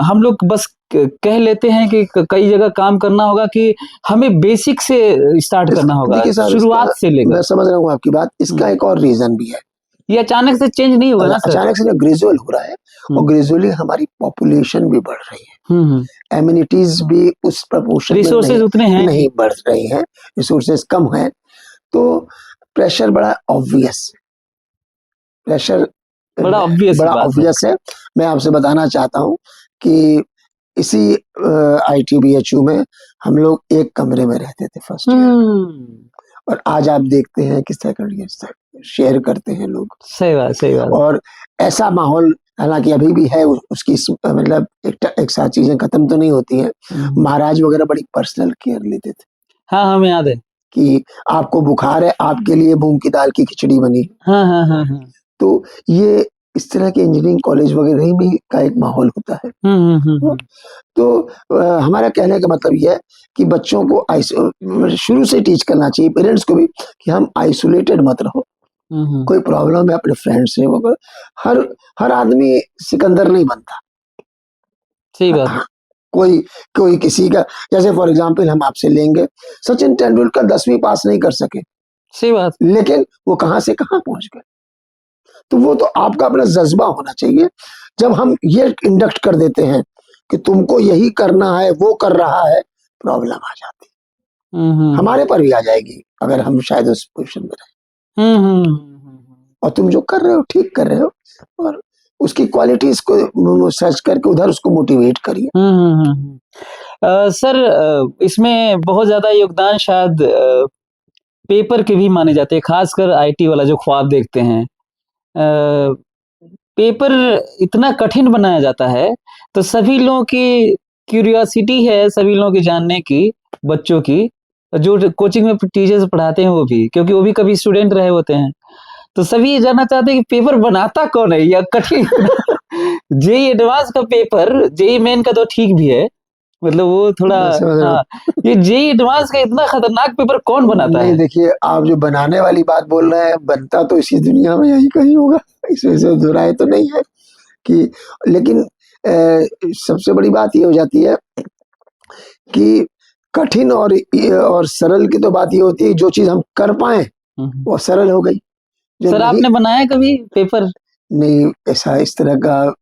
[SPEAKER 1] हम लोग बस कह लेते हैं कि कई जगह काम करना होगा, कि हमें बेसिक से स्टार्ट करना होगा, शुरुआत से लेकर।
[SPEAKER 2] मैं समझ रहा हूँ आपकी बात। इसका एक और रीजन भी है,
[SPEAKER 1] ये अचानक से चेंज नहीं होगा ना सर,
[SPEAKER 2] अचानक से ग्रेजुअल हो रहा है, और ग्रेजुअली हमारी पॉपुलेशन भी बढ़ रही है, एमिनिटीज भी उस प्रपोर्शन में
[SPEAKER 1] रिसोर्सेज उतने हैं
[SPEAKER 2] नहीं बढ़ रही हैं, रिसोर्सेज कम है, तो प्रेशर बड़ा ऑब्वियस, प्रेशर
[SPEAKER 1] बड़ा ऑब्वियस
[SPEAKER 2] है। मैं आपसे बताना चाहता हूँ कि इसी ITBHU में हम लोग एक कमरे में रहते थे फर्स्ट ईयर, और आज आप देखते हैं कि सेकंड ईयर शेयर करते हैं लोग।
[SPEAKER 1] सही बात।
[SPEAKER 2] और ऐसा माहौल, हालांकि अभी भी है, उसकी मतलब एक साथ चीजें खत्म तो नहीं होती हैं। महाराज वगैरह बड़ी पर्सनल केयर लेते थे।
[SPEAKER 1] हाँ हमें याद है।
[SPEAKER 2] कि आपको बुखार है, आपके लिए मूंग की दाल की खिचड़ी बनी।
[SPEAKER 1] हाँ हाँ हाँ हाँ।
[SPEAKER 2] तो ये इस तरह के इंजीनियरिंग कॉलेज वगैरह ही में का एक माहौल होता है। तो हमारा कहने का मतलब ये है कि बच्चों को शुरू से टीच करना चाहिए, पेरेंट्स को भी, कि हम आइसोलेटेड मत रहो। कोई प्रॉब्लम है अपने फ्रेंड से, वो हर हर आदमी सिकंदर नहीं बनता।
[SPEAKER 1] सही बात।
[SPEAKER 2] हाँ, कोई कोई किसी का, जैसे फॉर एग्जांपल हम आपसे लेंगे, सचिन तेंदुलकर 10वीं पास नहीं कर सके,
[SPEAKER 1] सही बात।
[SPEAKER 2] लेकिन वो कहां से कहां पहुंच गए। तो वो तो आपका अपना जज्बा होना चाहिए। जब हम ये इंडक्ट कर देते हैं कि तुमको यही करना है, वो कर रहा है, प्रॉब्लम आ जाती, हमारे पर भी आ जाएगी अगर हम शायद उस पोजीशन में रहे। और तुम जो कर रहे हो ठीक कर रहे हो, और उसकी क्वालिटीज को सर्च करके उधर उसको मोटिवेट करिए।
[SPEAKER 1] सर, इसमें बहुत ज्यादा योगदान शायद पेपर के भी माने जाते हैं, खासकर आईटी वाला जो ख्वाब देखते हैं। पेपर इतना कठिन बनाया जाता है, तो सभी लोगों की क्यूरियोसिटी है, सभी लोगों की जानने की, बच्चों की, जो कोचिंग में टीचर्स पढ़ाते हैं वो भी, क्योंकि वो भी कभी स्टूडेंट रहे होते हैं, तो सभी ये जानना चाहते हैं कि पेपर बनाता कौन है या कठिन। जेई एडवांस का पेपर, जेई मेन का तो ठीक भी है, मतलब वो थोड़ा, हाँ, ये जेई एडवांस का इतना खतरनाक पेपर कौन बनाता है?
[SPEAKER 2] नहीं, देखिए, आप जो बनाने वाली बात बोल रहे हैं, बनता तो इसी दुनिया में यही कहीं होगा, इसमें से दुराय तो नहीं है कि, लेकिन सबसे बड़ी बात ये हो जाती है कि कठिन और सरल की तो बात ये होती है, जो चीज हम कर पाए वो सरल हो गई।
[SPEAKER 1] सर, आपने बनाया कभी पेपर?
[SPEAKER 2] नहीं, ऐसा इस तरह का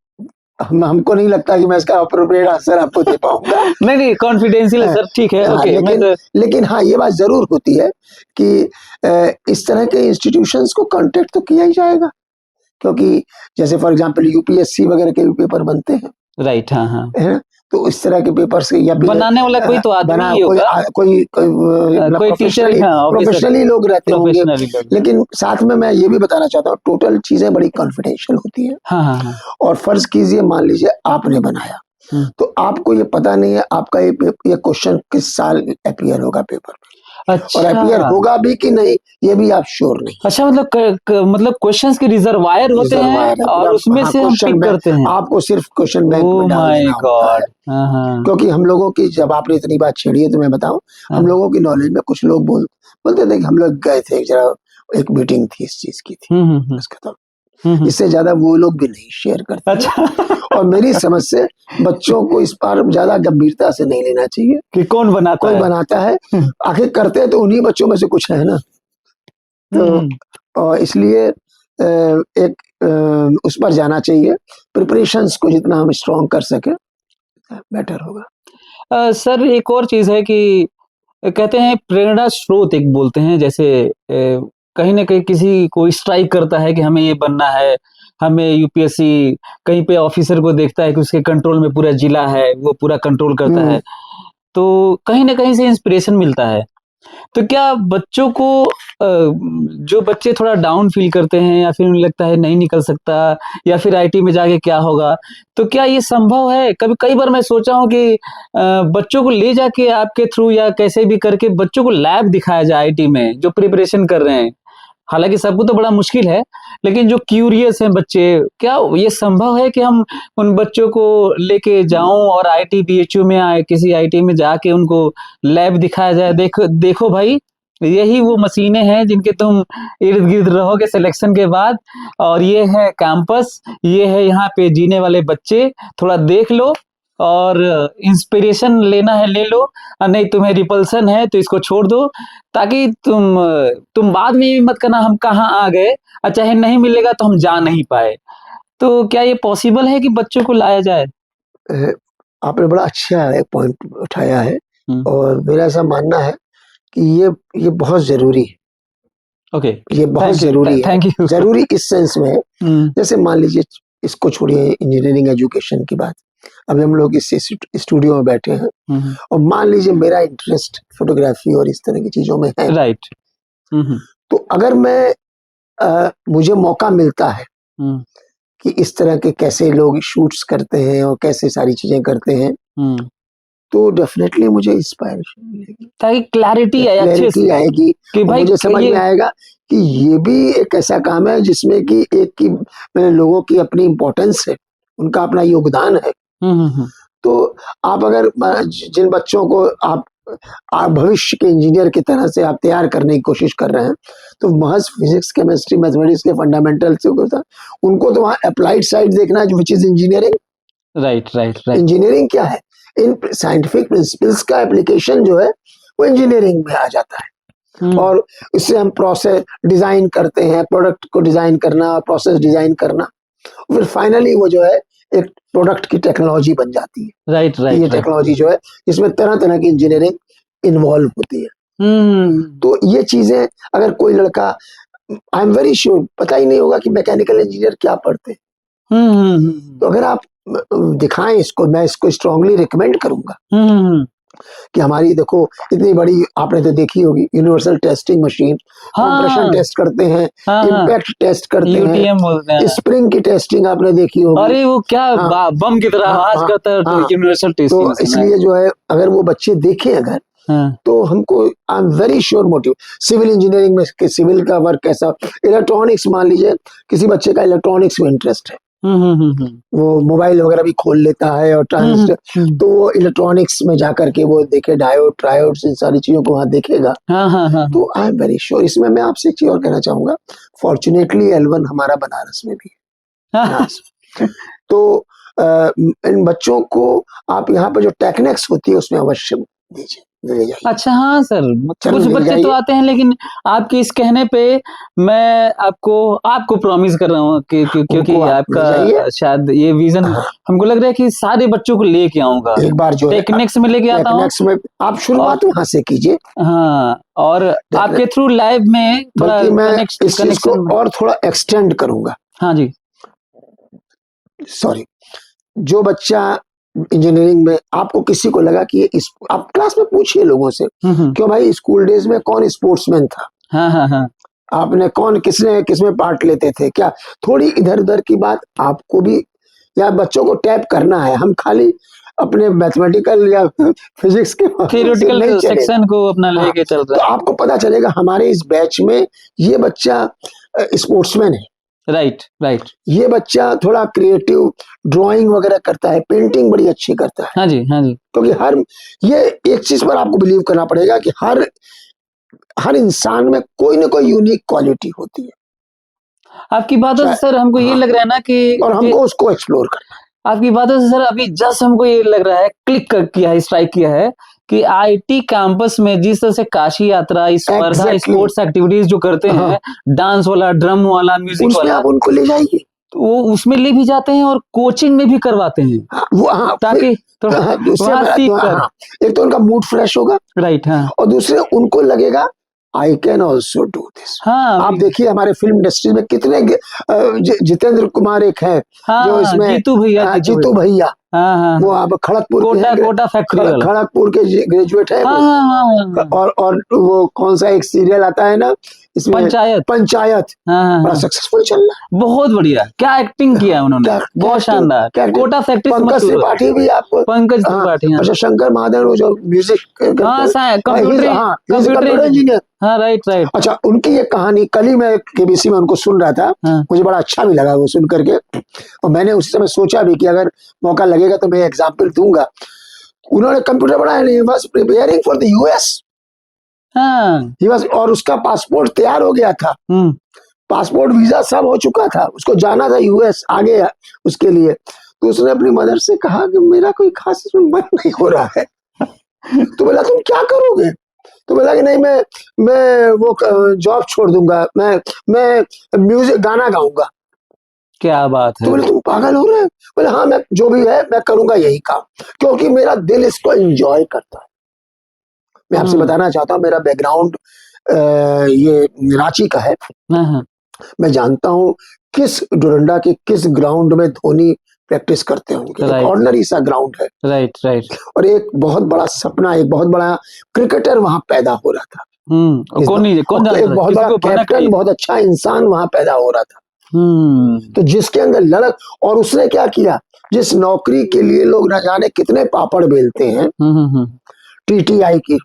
[SPEAKER 2] हमको नहीं लगता कि मैं इसका अप्रोप्रिएट आंसर आपको दे पाऊंगा।
[SPEAKER 1] नहीं, कॉन्फिडेंशियल है सर, ठीक है, ओके।
[SPEAKER 2] लेकिन हाँ, ये बात जरूर होती है कि इस तरह के इंस्टीट्यूशंस को कांटेक्ट तो किया ही जाएगा, क्योंकि जैसे फॉर एग्जांपल यूपीएससी वगैरह के भी पेपर बनते हैं,
[SPEAKER 1] राइट, हाँ हाँ,
[SPEAKER 2] है ना? तो इस तरह के पेपर से, या
[SPEAKER 1] बनाने वाला कोई तो आदमी ही होगा,
[SPEAKER 2] कोई
[SPEAKER 1] टीचर,
[SPEAKER 2] प्रोफेशनली लोग रहते होंगे, लेकिन साथ में मैं ये भी बताना चाहता हूँ, टोटल चीजें बड़ी कॉन्फिडेंशियल होती है।
[SPEAKER 1] हाँ।
[SPEAKER 2] और फर्ज कीजिए, मान लीजिए आपने बनाया, तो आपको ये पता नहीं है आपका ये क्वेश्चन किस साल अपीयर होगा पेपर में,
[SPEAKER 1] अच्छा,
[SPEAKER 2] और अपीयर होगा भी कि नहीं ये भी आप श्योर नहीं।
[SPEAKER 1] अच्छा, मतलब क्वेश्चंस के रिजर्वायर होते हैं और उसमें से हम पिक करते हैं।
[SPEAKER 2] आपको सिर्फ क्वेश्चन बैंक में डाल देना होता है। क्योंकि हम लोगों की, जब आपने इतनी बात छेड़ी है तो मैं बताऊं, हम लोगों की नॉलेज में कुछ लोग बोलते थे कि हम लोग गए थे, जरा एक मीटिंग थी इस चीज की थी, बस खत्म। इससे ज्यादा वो लोग भी नहीं शेयर करते।
[SPEAKER 1] अच्छा।
[SPEAKER 2] और मेरी समझ से बच्चों को इस पर ज्यादा गंभीरता से नहीं लेना चाहिए
[SPEAKER 1] कि कौन बनाता
[SPEAKER 2] है। आखिर करते हैं तो उन्हीं बच्चों में से कुछ है ना, तो इसलिए एक उस पर जाना चाहिए। प्रिपरेशंस को जितना हम स्ट्रॉन्ग कर सके बेटर होगा।
[SPEAKER 1] सर, एक और चीज है कि कहते हैं प्रेरणा स्रोत एक बोलते हैं, जैसे कहीं ना कहीं किसी को स्ट्राइक करता है कि हमें ये बनना है, हमें यूपीएससी, कहीं पे ऑफिसर को देखता है कि उसके कंट्रोल में पूरा जिला है, वो पूरा कंट्रोल करता है, तो कहीं ना कहीं से इंस्पिरेशन मिलता है। तो क्या बच्चों को, जो बच्चे थोड़ा डाउन फील करते हैं या फिर उन्हें लगता है नहीं निकल सकता, या फिर आईटी में जाके क्या होगा, तो क्या ये संभव है? कई बार मैं सोचा हूँ कि बच्चों को ले जाके आपके थ्रू या कैसे भी करके बच्चों को लैब दिखाया जाए आईटी में, जो प्रिपरेशन कर रहे हैं। हालांकि सबको तो बड़ा मुश्किल है, लेकिन जो क्यूरियस हैं बच्चे, क्या ये संभव है कि हम उन बच्चों को लेके जाऊं और आईटी बीएचयू में आए, किसी आईटी में जाके उनको लैब दिखाया जाए, देखो भाई, यही वो मशीनें हैं जिनके तुम इर्द गिर्द रहोगे सिलेक्शन के बाद, और ये है कैंपस, ये है यहाँ पे जीने वाले बच्चे, थोड़ा देख लो, और इंस्पिरेशन लेना है ले लो, और नहीं तुम्हें रिपल्सन है तो इसको छोड़ दो, ताकि तुम बाद में ये मत करना हम कहाँ आ गए, और चाहे नहीं मिलेगा तो हम जा नहीं पाए। तो क्या ये पॉसिबल है कि बच्चों को लाया जाए?
[SPEAKER 2] आपने बड़ा अच्छा एक पॉइंट उठाया है, और मेरा ऐसा मानना है कि ये बहुत जरूरी है।
[SPEAKER 1] ओके,
[SPEAKER 2] ये बहुत जरूरी है।
[SPEAKER 1] Thank you.
[SPEAKER 2] जरूरी इस सेंस में, जैसे मान लीजिए, इसको छोड़िए इंजीनियरिंग एजुकेशन की बात, अभी हम लोग इस स्टूडियो में बैठे हैं, और मान लीजिए मेरा इंटरेस्ट फोटोग्राफी और इस तरह की चीजों में है,
[SPEAKER 1] राइट।
[SPEAKER 2] तो अगर मुझे मौका मिलता है कि इस तरह के कैसे लोग शूट्स करते हैं और कैसे सारी चीजें करते हैं, तो डेफिनेटली मुझे इंस्पायरेशन मिलेगी,
[SPEAKER 1] ताकि क्लैरिटी आए अच्छे
[SPEAKER 2] क्लैरिटी
[SPEAKER 1] से
[SPEAKER 2] आएगी
[SPEAKER 1] कि
[SPEAKER 2] और
[SPEAKER 1] भाई
[SPEAKER 2] मुझे समझ
[SPEAKER 1] ये
[SPEAKER 2] में आएगा कि ये भी एक ऐसा काम है जिसमें कि एक की लोगों की अपनी इम्पोर्टेंस है, उनका अपना योगदान है। तो आप अगर जिन बच्चों को आप भविष्य के इंजीनियर की तरह से आप तैयार करने की कोशिश कर रहे हैं, तो महज फिजिक्स, केमिस्ट्री, मैथमेटिक्स के फंडामेंटल से उनको तो वहाँ अप्लाइड साइड देखना है, which is engineering.
[SPEAKER 1] Right right right.
[SPEAKER 2] Engineering क्या है? इन साइंटिफिक प्रिंसिपल्स का एप्लीकेशन जो है वो इंजीनियरिंग में आ जाता है। और इससे हम प्रोसेस डिजाइन करते हैं, प्रोडक्ट को डिजाइन करना, प्रोसेस डिजाइन करना, फिर फाइनली वो जो है एक प्रोडक्ट की टेक्नोलॉजी बन जाती है।
[SPEAKER 1] Right right.
[SPEAKER 2] ये टेक्नोलॉजी जो है इसमें तरह तरह की इंजीनियरिंग इन्वॉल्व होती है। तो ये चीजें अगर कोई लड़का, आई एम वेरी श्योर, पता ही नहीं होगा कि मैकेनिकल इंजीनियर क्या पढ़ते हैं। तो अगर आप दिखाएं इसको, मैं इसको स्ट्रांगली रिकमेंड करूंगा कि हमारी देखो इतनी बड़ी, आपने तो देखी होगी, universal testing machine, compression test करते हैं, इम्पैक्ट टेस्ट करते हैं, स्प्रिंग की टेस्टिंग आपने देखी होगी।
[SPEAKER 1] अरे वो क्या बम की तरह आवाज करता है यूनिवर्सल टेस्टिंग।
[SPEAKER 2] तो इसलिए जो है अगर वो बच्चे देखें अगर, तो हमको, I am very sure motive, civil engineering में सिविल का वर्क कैसा, इलेक्ट्रॉनिक्स, मान लीजिए किसी बच्चे का इलेक्ट्रॉनिक्स में इंटरेस्ट है, वो मोबाइल वगैरह भी खोल लेता है और ट्रांजिस्टर, तो वो इलेक्ट्रॉनिक्स में जाकर के वो देखे डायोड, ट्रायोड्स, इन सारी चीजों को वहां देखेगा। तो आई एम वेरी श्योर। इसमें मैं आपसे एक चीज और कहना चाहूंगा, फॉर्चुनेटली L1 हमारा बनारस में भी है। तो इन बच्चों को आप यहाँ पर जो टेक्निक्स होती है उसमें अवश्य दीजिए।
[SPEAKER 1] अच्छा हाँ सर, कुछ बच्चे तो आते हैं, लेकिन आपके इस कहने पे मैं आपको प्रॉमिस कर रहा हूँ कि क्योंकि आपका शायद ये विजन हमको लग रहा है कि सारे बच्चों को लेके आऊंगा,
[SPEAKER 2] एक बार जो
[SPEAKER 1] टेक्निक्स में लेके आता हूँ।
[SPEAKER 2] टेक्निक्स में आप शुरुआत वहां से कीजिए।
[SPEAKER 1] हाँ, और आपके थ्रू लाइव में थोड़ा
[SPEAKER 2] मैं इस चीज को और थोड़ा एक्सटेंड करूंगा।
[SPEAKER 1] हाँ जी,
[SPEAKER 2] सॉरी, जो बच्चा इंजीनियरिंग में, आपको किसी को लगा कि ये आप क्लास में पूछिए लोगों से, क्यों भाई स्कूल डेज में कौन स्पोर्ट्समैन था, आपने किसमें पार्ट लेते थे, क्या थोड़ी इधर उधर की बात आपको भी, या बच्चों को टैप करना है। हम खाली अपने मैथमेटिकल या फिजिक्स के
[SPEAKER 1] थ्योरेटिकल सेक्शन को अपना लेके चल रहा है।
[SPEAKER 2] तो आपको पता चलेगा हमारे इस बैच में ये बच्चा स्पोर्ट्समैन है,
[SPEAKER 1] राइट राइट,
[SPEAKER 2] ये बच्चा थोड़ा क्रिएटिव ड्राइंग वगैरह करता है, पेंटिंग बड़ी अच्छी करता है।
[SPEAKER 1] हाँ जी हाँ जी।
[SPEAKER 2] क्योंकि ये एक चीज पर आपको बिलीव करना पड़ेगा कि हर इंसान में कोई ना कोई यूनिक क्वालिटी होती है।
[SPEAKER 1] आपकी बातों से सर हमको ये लग रहा है ना कि,
[SPEAKER 2] और हमको उसको एक्सप्लोर करना है।
[SPEAKER 1] आपकी बातों से सर अभी जस्ट हमको ये लग रहा है, क्लिक किया है, स्ट्राइक किया है कि आईटी कैंपस में जिस तरह से काशी यात्रा, स्पर्धा, स्पोर्ट्स एक्टिविटीज जो करते हैं, डांस वाला, ड्रम वाला, म्यूजिक वाला,
[SPEAKER 2] आप उनको ले जाइए,
[SPEAKER 1] वो उसमें ले भी जाते हैं और कोचिंग में भी करवाते हैं, ताकि
[SPEAKER 2] एक तो उनका मूड फ्रेश होगा,
[SPEAKER 1] राइट, हाँ,
[SPEAKER 2] और दूसरे उनको लगेगा I can also do this. आप देखिए हमारे फिल्म इंडस्ट्री में कितने, जितेंद्र कुमार एक है, जो इसमें जीतू भैया, वो आप खड़गपुर के ग्रेजुएट है, और वो कौन सा एक सीरियल आता है ना इसमें, पंचायत बड़ा सक्सेसफुल चल रहा है,
[SPEAKER 1] बहुत बढ़िया, क्या एक्टिंग किया उन्होंने, बहुत शानदार। कोटा फैक्ट्री,
[SPEAKER 2] पंकज त्रिपाठी भी आपको,
[SPEAKER 1] पंकज त्रिपाठी,
[SPEAKER 2] अच्छा, शंकर महादेव जो म्यूजिक, कंप्यूटर इंजीनियर,
[SPEAKER 1] हाँ, राइट राइट।
[SPEAKER 2] अच्छा, उनकी ये कहानी कल ही मैं केबीसी में उनको सुन रहा था, मुझे बड़ा अच्छा भी लगा वो सुन करके, और मैंने उस समय सोचा भी कि अगर मौका लगेगा तो मैं एग्जाम्पल दूंगा। उन्होंने कंप्यूटर बनाया नहीं, बस प्रिपेयरिंग फॉर द यूएस, और उसका पासपोर्ट तैयार हो गया था, पासपोर्ट वीजा सब हो चुका था, उसको जाना था यूएस आगे उसके लिए। तो उसने अपनी मदर से कहा कि मेरा कोई खास इसमें मन नहीं हो रहा है। तो बोला तुम क्या करोगे? तो बोला कि नहीं, मैं वो जॉब छोड़ दूंगा, मैं म्यूजिक, गाना गाऊंगा।
[SPEAKER 1] क्या बात है?
[SPEAKER 2] तो बोले तुम पागल हो रहे हो? बोले हाँ, मैं जो भी है मैं करूंगा यही काम, क्योंकि मेरा दिल इसको एंजॉय करता है। मैं आपसे बताना चाहता हूँ, मेरा बैकग्राउंड ये रांची का है। मैं जानता हूँ किस डोरंडा के किस ग्राउंड में धोनी प्रैक्टिस करते होंगे, ऑर्डिनरी सा ग्राउंड है,
[SPEAKER 1] राइट राइट,
[SPEAKER 2] और एक बहुत बड़ा सपना, एक बहुत बड़ा क्रिकेटर वहां पैदा हो रहा था,
[SPEAKER 1] एक
[SPEAKER 2] बहुत बड़ा कैप्टन, बहुत अच्छा इंसान वहां पैदा हो रहा था। तो जिसके अंदर लड़क, और उसने क्या किया, जिस नौकरी के लिए लोग न जाने कितने पापड़ बेलते हैं, टीटीआई की,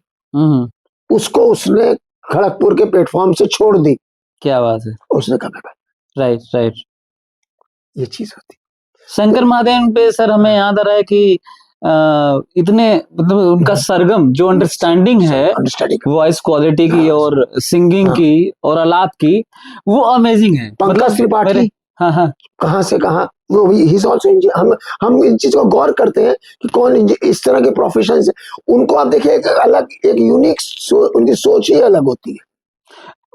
[SPEAKER 2] उसको उसने खड़गपुर के प्लेटफॉर्म से छोड़ दी।
[SPEAKER 1] क्या बात है।
[SPEAKER 2] उसने कहा
[SPEAKER 1] राइट राइट,
[SPEAKER 2] ये चीज होती।
[SPEAKER 1] शंकर महादेवन पे सर हमें याद आ रहा है कि इतने मतलब उनका सरगम जो अंडरस्टैंडिंग है वॉइस क्वालिटी की और सिंगिंग की और आलाप की, वो अमेजिंग है।
[SPEAKER 2] पंकज त्रिपाठी,
[SPEAKER 1] हाँ,
[SPEAKER 2] कहाँ से कहाँ, वो भी ही इज आल्सो। हम इन चीज को गौर करते हैं कि कौन इस तरह के प्रोफेशनल्स है। उनको आप देखिए एक अलग, एक यूनिक उनकी सोच ही अलग होती है।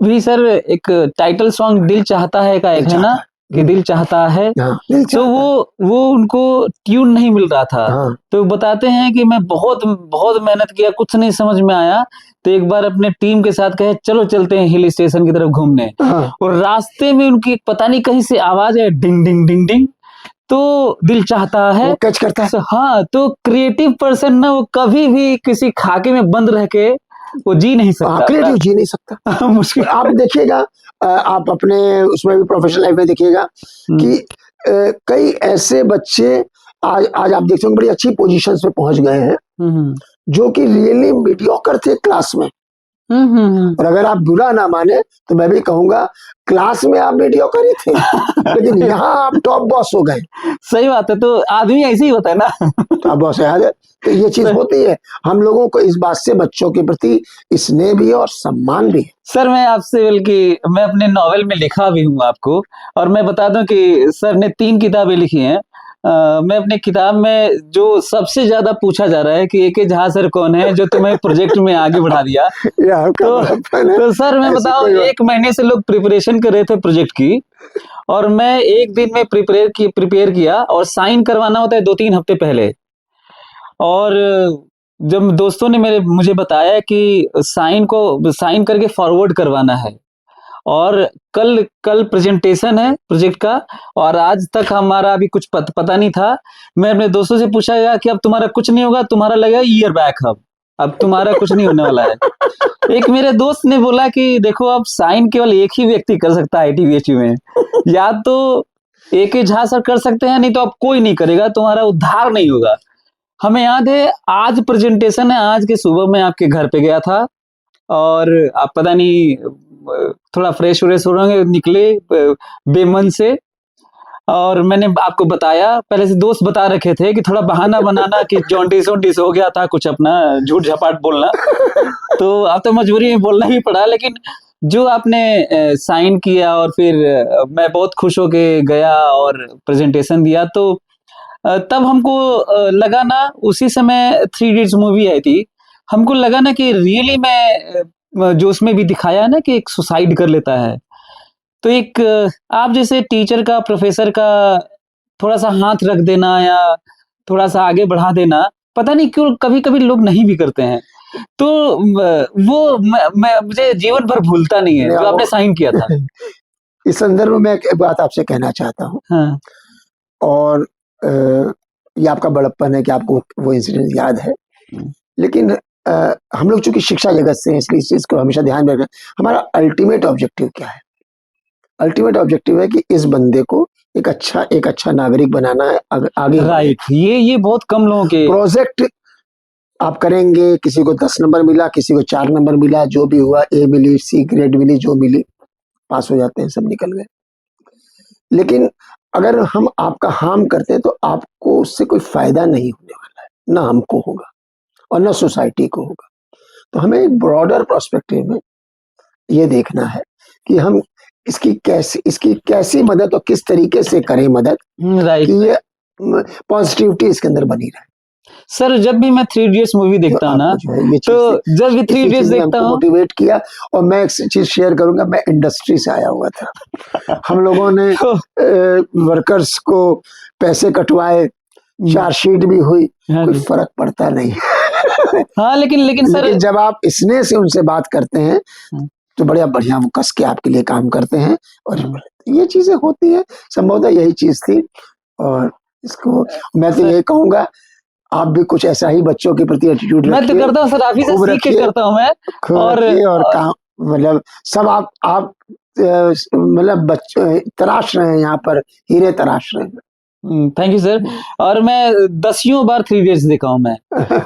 [SPEAKER 1] भी सर एक टाइटल सॉन्ग दिल चाहता है का एक है ना, कि दिल चाहता है, तो वो उनको ट्यून नहीं मिल रहा था। तो बताते हैं कि मैं बहुत बहुत मेहनत किया, कुछ नहीं समझ में आया, तो एक बार अपने टीम के साथ कहे चलो चलते हैं हिल स्टेशन की तरफ घूमने। और रास्ते में उनकी पता नहीं कहीं से आवाज है, डिंग डिंग डिंग डिंग, तो दिल चाहता है,
[SPEAKER 2] कैच करता है।
[SPEAKER 1] हाँ, तो क्रिएटिव पर्सन ना वो कभी भी किसी खाके में बंद रह के वो जी नहीं सकता,
[SPEAKER 2] क्रिएटिव जी नहीं सकता।
[SPEAKER 1] मुश्किल।
[SPEAKER 2] आप देखिएगा, आप अपने उसमें भी प्रोफेशनल लाइफ में देखिएगा कि कई ऐसे बच्चे आज आप देखते हो बड़ी अच्छी पोजीशंस पे पहुंच गए हैं, जो कि रियली मीडियोकर थे क्लास में। और अगर आप बुरा ना माने तो मैं भी कहूंगा क्लास में आप मीडियोकर ही थे, लेकिन यहाँ आप टॉप बॉस हो गए।
[SPEAKER 1] सही बात है, तो आदमी ऐसे ही होता है ना,
[SPEAKER 2] टॉप बॉस है। तो ये चीज होती है। हम लोगों को इस बात से बच्चों के प्रति स्नेह भी है और सम्मान भी है।
[SPEAKER 1] सर मैं आपसे बल्कि मैं अपने नॉवेल में लिखा भी हूँ आपको, और मैं बता दूं कि सर ने 3 किताबें लिखी हैं। मैं अपने किताब में जो सबसे ज्यादा पूछा जा रहा है कि एके झा सर कौन है जो तुम्हें प्रोजेक्ट में आगे बढ़ा दिया, तो सर मैं बताऊं 1 महीने से लोग प्रिपरेशन कर रहे थे प्रोजेक्ट की, और मैं 1 दिन में प्रिपेयर किया, और साइन करवाना होता है 2-3 हफ्ते पहले। और जब दोस्तों ने मुझे बताया कि साइन करके फॉरवर्ड करवाना है, और कल प्रेजेंटेशन है प्रोजेक्ट का, और आज तक हमारा अभी कुछ पता नहीं था। मैं अपने दोस्तों से पूछा गया कि अब तुम्हारा कुछ नहीं होगा, तुम्हारा लगेगा ईयर बैक, अब तुम्हारा कुछ नहीं होने वाला है। एक मेरे दोस्त ने बोला कि देखो अब साइन केवल एक ही व्यक्ति कर सकता है ITBHU में, या तो एके झा सर कर सकते हैं, नहीं तो अब कोई नहीं करेगा, तुम्हारा उद्धार नहीं होगा। हमें याद है आज प्रेजेंटेशन है, आज के सुबह मैं आपके घर पे गया था, और आप पता नहीं थोड़ा फ्रेश व्रेश हो रहे निकले बेमन से, और मैंने आपको बताया, पहले से दोस्त बता रखे थे कि थोड़ा बहाना बनाना कि जॉन्डिस हो गया था कुछ, अपना झूठ झपाट बोलना, तो आप तो मजबूरी में बोलना ही पड़ा। लेकिन जो आपने साइन किया और फिर मैं बहुत खुश होके गया और प्रेजेंटेशन दिया, तो तब हमको लगा ना, उसी समय 3 इडियट्स मूवी आई थी, हमको लगा ना कि रियली मैं जो उसमें भी दिखाया है ना कि एक सुसाइड कर लेता है, तो एक आप जैसे टीचर का, प्रोफेसर का थोड़ा सा हाथ रख देना या थोड़ा सा आगे बढ़ा देना, पता नहीं क्यों कभी-कभी लोग नहीं भी करते हैं, तो वो मैं मुझे जीवन भर भूलता नहीं है जो आपने साइन किया था।
[SPEAKER 2] इस संदर्भ में मैं एक बात आपसे कहना चाहता हूँ।
[SPEAKER 1] हाँ।
[SPEAKER 2] और ये आपका बड़प्पन है कि आपको वो इंसिडेंट याद है, लेकिन हम लोग चूंकि शिक्षा जगत से हैं, इसलिए इस चीज को हमेशा ध्यान में रखें। हमारा अल्टीमेट ऑब्जेक्टिव क्या है? अल्टीमेट ऑब्जेक्टिव है कि इस बंदे को एक अच्छा नागरिक बनाना है, आगे।
[SPEAKER 1] राइट, ये बहुत कम लोगों के
[SPEAKER 2] प्रोजेक्ट आप करेंगे, किसी को 10 नंबर मिला, किसी को 4 नंबर मिला, जो भी हुआ, A मिली, C ग्रेड मिली, जो मिली, पास हो जाते हैं, सब निकल गए। लेकिन अगर हम आपका हार्म करते हैं तो आपको उससे कोई फायदा नहीं होने वाला है, ना हमको होगा और ना सोसाइटी को होगा। तो हमें एक ब्रॉडर पर्सपेक्टिव में ये देखना है कि हम इसकी कैसी मदद और किस तरीके से करें मदद, कि ये पॉजिटिविटी इसके अंदर बनी रहे।
[SPEAKER 1] सर जब भी मैं 3 इडियट्स मूवी देखता हूँ ना, तो जब भी 3 इडियट्स देखता हूँ,
[SPEAKER 2] मोटिवेट किया। और मैं एक चीज शेयर करूंगा, मैं इंडस्ट्री से आया हुआ था। हम लोगों ने वर्कर्स को पैसे कटवाए, चार्जशीट भी हुई, कोई फर्क पड़ता नहीं।
[SPEAKER 1] हाँ, लेकिन सर
[SPEAKER 2] जब आप स्नेह से उनसे बात करते हैं तो बड़ा बढ़िया वो कस के आपके लिए काम करते हैं, और ये चीजें होती है। संभवतः यही चीज थी, और इसको मैं तो यही कहूंगा, आप भी कुछ ऐसा ही बच्चों के प्रति एटीट्यूड
[SPEAKER 1] मैं तो करता हूँ सर, आप ही से सीख के करता हूँ मैं,
[SPEAKER 2] और काम मतलब सब आप मतलब बच्चे तराश रहे हैं, यहाँ पर हीरे तराश रहे हैं।
[SPEAKER 1] Thank you sir. और मैं दसियों बार थ्री इडियट्स देखा हूँ मैं।